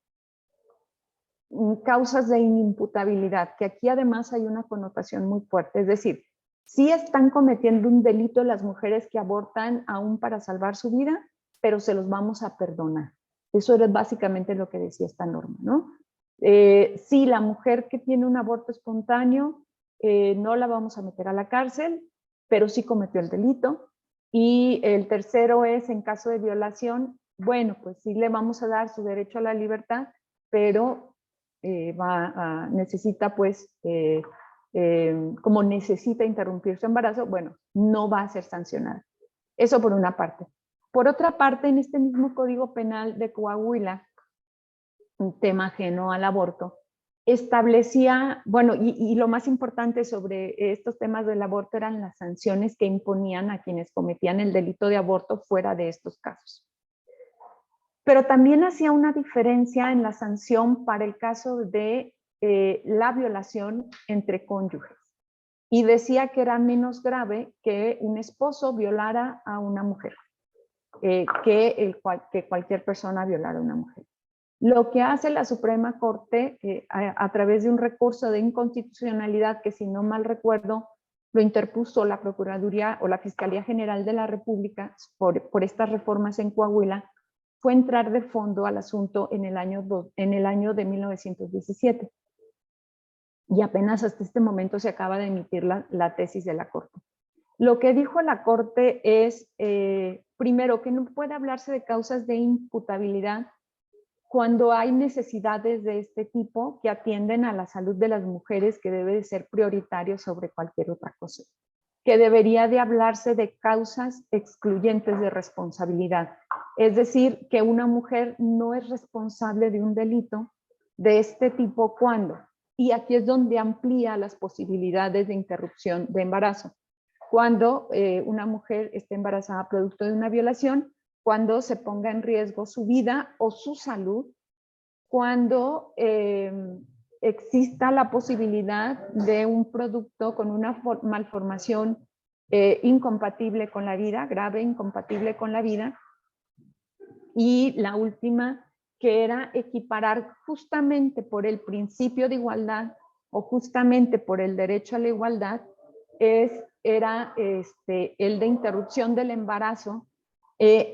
causas de inimputabilidad, que aquí además hay una connotación muy fuerte, es decir, sí están cometiendo un delito las mujeres que abortan aún para salvar su vida, pero se los vamos a perdonar. Eso era básicamente lo que decía esta norma, ¿no? Sí, la mujer que tiene un aborto espontáneo, no la vamos a meter a la cárcel, pero sí cometió el delito. Y el tercero es, en caso de violación, bueno, pues sí le vamos a dar su derecho a la libertad, pero necesita pues, como necesita interrumpir su embarazo, bueno, no va a ser sancionada. Eso por una parte. Por otra parte, en este mismo Código Penal de Coahuila, un tema ajeno al aborto, establecía, bueno, y lo más importante sobre estos temas del aborto eran las sanciones que imponían a quienes cometían el delito de aborto fuera de estos casos. Pero también hacía una diferencia en la sanción para el caso de la violación entre cónyuges. Y decía que era menos grave que un esposo violara a una mujer, que cualquier persona violara a una mujer. Lo que hace la Suprema Corte a través de un recurso de inconstitucionalidad que, si no mal recuerdo, lo interpuso la Procuraduría o la Fiscalía General de la República por estas reformas en Coahuila, fue entrar de fondo al asunto en el año de 1917. Y apenas hasta este momento se acaba de emitir la tesis de la Corte. Lo que dijo la Corte es, primero, que no puede hablarse de causas de imputabilidad cuando hay necesidades de este tipo que atienden a la salud de las mujeres, que debe de ser prioritario sobre cualquier otra cosa. Que debería de hablarse de causas excluyentes de responsabilidad. Es decir, que una mujer no es responsable de un delito de este tipo cuando, y aquí es donde amplía las posibilidades de interrupción de embarazo. Cuando una mujer esté embarazada producto de una violación, cuando se ponga en riesgo su vida o su salud, cuando exista la posibilidad de un producto con una malformación incompatible con la vida, grave, incompatible con la vida. Y la última, que era equiparar justamente por el principio de igualdad o justamente por el derecho a la igualdad, era el de interrupción del embarazo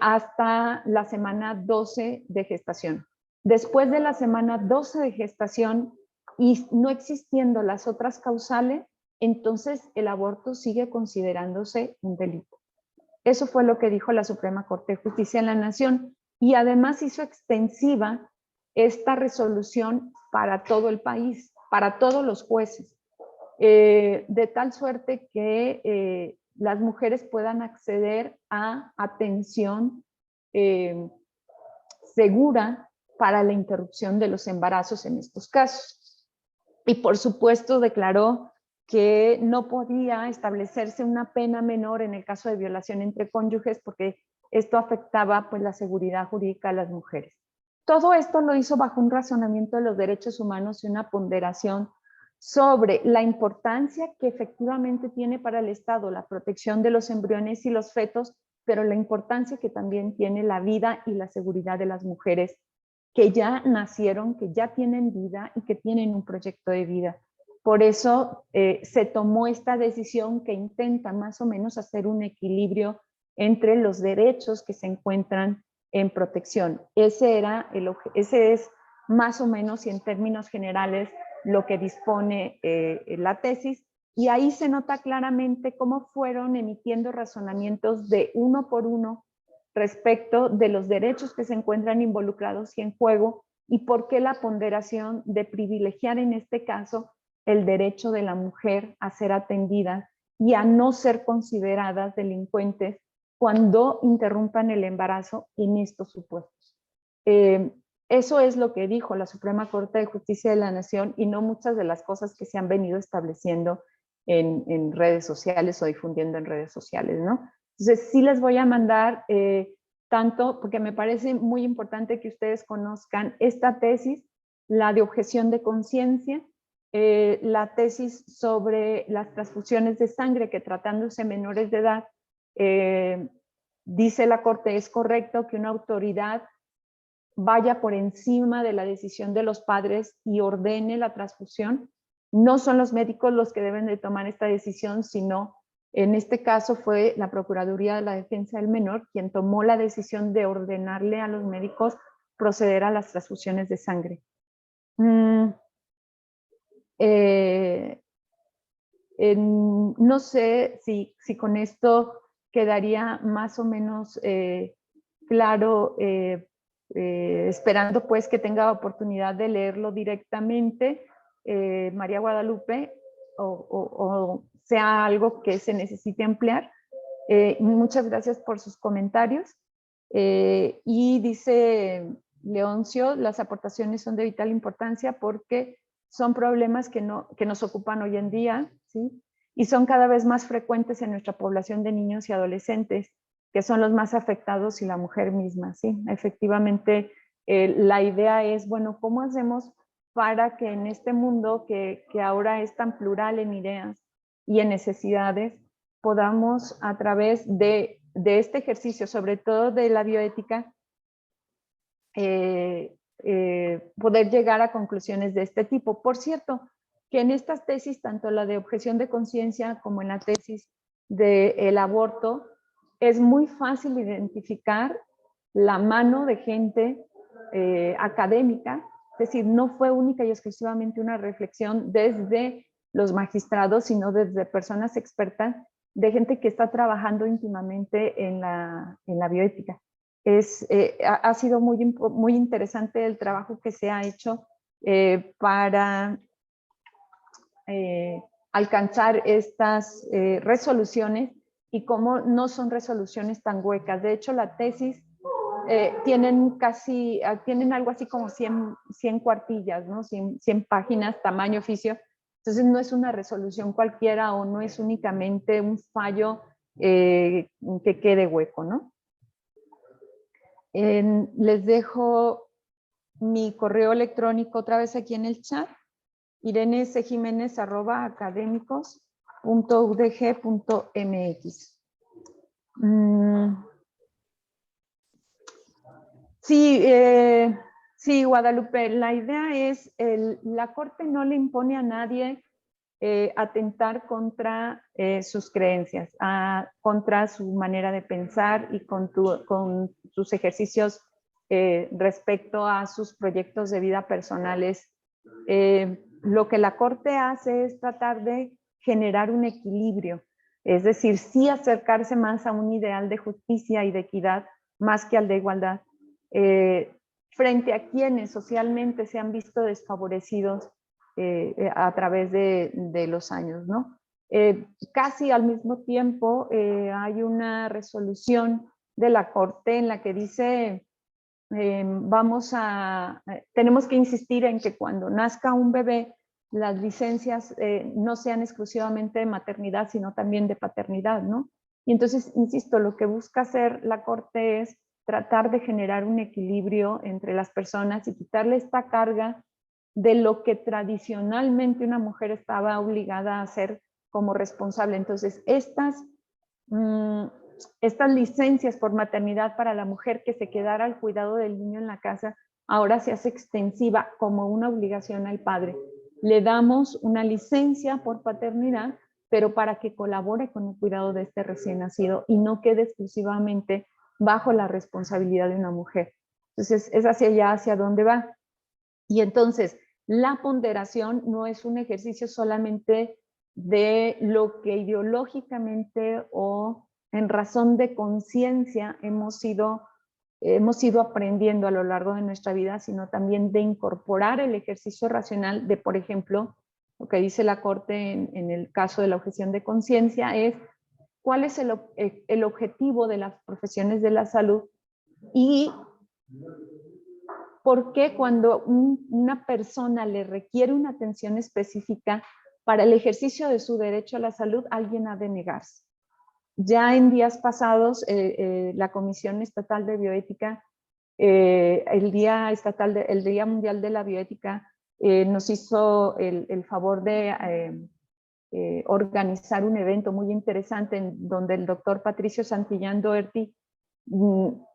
hasta la semana 12 de gestación. Después de la semana 12 de gestación y no existiendo las otras causales, entonces el aborto sigue considerándose un delito. Eso fue lo que dijo la Suprema Corte de Justicia de la Nación, y además hizo extensiva esta resolución para todo el país, para todos los jueces, de tal suerte que las mujeres puedan acceder a atención segura para la interrupción de los embarazos en estos casos. Y por supuesto declaró que no podía establecerse una pena menor en el caso de violación entre cónyuges, porque esto afectaba pues la seguridad jurídica de las mujeres. Todo esto lo hizo bajo un razonamiento de los derechos humanos y una ponderación sobre la importancia que efectivamente tiene para el Estado la protección de los embriones y los fetos, pero la importancia que también tiene la vida y la seguridad de las mujeres que ya nacieron, que ya tienen vida y que tienen un proyecto de vida. Por eso se tomó esta decisión que intenta más o menos hacer un equilibrio entre los derechos que se encuentran en protección. Ese es más o menos y en términos generales lo que dispone la tesis, y ahí se nota claramente cómo fueron emitiendo razonamientos de uno por uno respecto de los derechos que se encuentran involucrados y en juego, y por qué la ponderación de privilegiar en este caso el derecho de la mujer a ser atendida y a no ser consideradas delincuentes cuando interrumpan el embarazo en estos supuestos. Eso es lo que dijo la Suprema Corte de Justicia de la Nación y no muchas de las cosas que se han venido estableciendo en redes sociales o difundiendo en redes sociales, ¿no? Entonces, sí les voy a mandar tanto, porque me parece muy importante que ustedes conozcan esta tesis, la de objeción de conciencia, la tesis sobre las transfusiones de sangre, que tratándose menores de edad, dice la Corte, es correcto que una autoridad vaya por encima de la decisión de los padres y ordene la transfusión. No son los médicos los que deben de tomar esta decisión, sino en este caso fue la Procuraduría de la Defensa del Menor quien tomó la decisión de ordenarle a los médicos proceder a las transfusiones de sangre. No sé si con esto quedaría más o menos claro, esperando pues que tenga oportunidad de leerlo directamente, María Guadalupe, o sea algo que se necesite ampliar. Muchas gracias por sus comentarios. Y dice Leoncio, las aportaciones son de vital importancia porque son problemas que nos ocupan hoy en día, ¿sí? Y son cada vez más frecuentes en nuestra población de niños y adolescentes, que son los más afectados, y la mujer misma, ¿sí? Efectivamente, la idea es, bueno, ¿cómo hacemos para que en este mundo que ahora es tan plural en ideas y en necesidades, podamos a través de este ejercicio, sobre todo de la bioética, poder llegar a conclusiones de este tipo? Por cierto, que en estas tesis, tanto la de objeción de conciencia como en la tesis del aborto, es muy fácil identificar la mano de gente académica, es decir, no fue única y exclusivamente una reflexión desde los magistrados, sino desde personas expertas, de gente que está trabajando íntimamente en la bioética. Ha sido muy interesante el trabajo que se ha hecho para alcanzar estas resoluciones, y cómo no son resoluciones tan huecas. De hecho, la tesis tienen algo así como 100 cuartillas, ¿no? 100 páginas, tamaño oficio. Entonces no es una resolución cualquiera, o no es únicamente un fallo que quede hueco, ¿no? Les dejo mi correo electrónico otra vez aquí en el chat: irenesjimenez@academicos.udg.mx. Sí, Guadalupe, la idea es, la Corte no le impone a nadie atentar contra sus creencias, contra su manera de pensar y con sus ejercicios respecto a sus proyectos de vida personales. Lo que la Corte hace es tratar de generar un equilibrio, es decir, sí acercarse más a un ideal de justicia y de equidad más que al de igualdad, frente a quienes socialmente se han visto desfavorecidos a través de los años, ¿no? Casi al mismo tiempo hay una resolución de la Corte en la que dice tenemos que insistir en que cuando nazca un bebé, las licencias no sean exclusivamente de maternidad, sino también de paternidad, ¿no? Y entonces, insisto, lo que busca hacer la Corte es tratar de generar un equilibrio entre las personas y quitarle esta carga de lo que tradicionalmente una mujer estaba obligada a hacer como responsable. Entonces, estas licencias por maternidad para la mujer que se quedara al cuidado del niño en la casa, ahora se hace extensiva como una obligación al padre. Le damos una licencia por paternidad, pero para que colabore con el cuidado de este recién nacido y no quede exclusivamente bajo la responsabilidad de una mujer. Entonces, es hacia allá, hacia dónde va. Y entonces, la ponderación no es un ejercicio solamente de lo que ideológicamente o en razón de conciencia hemos ido aprendiendo a lo largo de nuestra vida, sino también de incorporar el ejercicio racional de, por ejemplo, lo que dice la Corte en el caso de la objeción de conciencia es cuál es el objetivo de las profesiones de la salud y ¿por qué cuando una persona le requiere una atención específica para el ejercicio de su derecho a la salud, alguien ha de negarse? Ya en días pasados, la Comisión Estatal de Bioética, el Día Mundial de la Bioética, nos hizo el favor de organizar un evento muy interesante en donde el doctor Patricio Santillán Doherty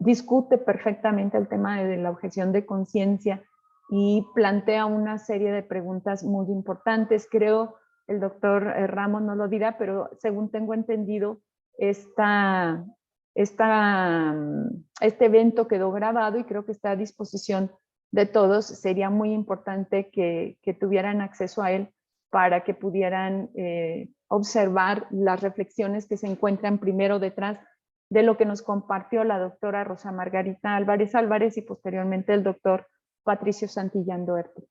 discute perfectamente el tema de la objeción de conciencia y plantea una serie de preguntas muy importantes. Creo, el doctor Ramos no lo dirá, pero según tengo entendido, este evento quedó grabado y creo que está a disposición de todos. Sería muy importante que tuvieran acceso a él para que pudieran observar las reflexiones que se encuentran primero detrás de lo que nos compartió la doctora Rosa Margarita Álvarez y posteriormente el doctor Patricio Santillán Doherty.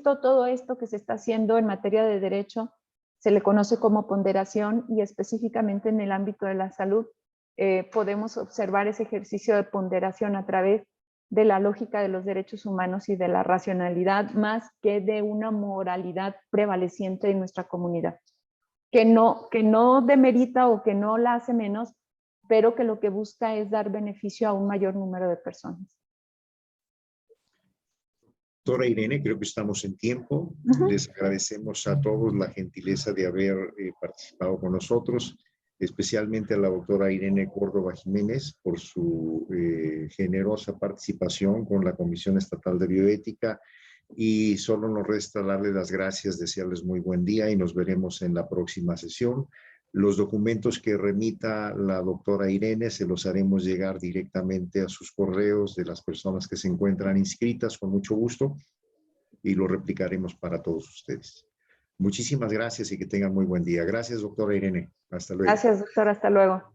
Todo esto que se está haciendo en materia de derecho se le conoce como ponderación, y específicamente en el ámbito de la salud podemos observar ese ejercicio de ponderación a través de la lógica de los derechos humanos y de la racionalidad, más que de una moralidad prevaleciente en nuestra comunidad, que no demerita o que no la hace menos, pero que lo que busca es dar beneficio a un mayor número de personas. Doctora Irene, creo que estamos en tiempo. Les agradecemos a todos la gentileza de haber participado con nosotros, especialmente a la doctora Irene Córdoba Jiménez por su generosa participación con la Comisión Estatal de Bioética, y solo nos resta darle las gracias, desearles muy buen día y nos veremos en la próxima sesión. Los documentos que remita la doctora Irene se los haremos llegar directamente a sus correos de las personas que se encuentran inscritas con mucho gusto, y lo replicaremos para todos ustedes. Muchísimas gracias y que tengan muy buen día. Gracias, doctora Irene. Hasta luego. Gracias, doctora. Hasta luego.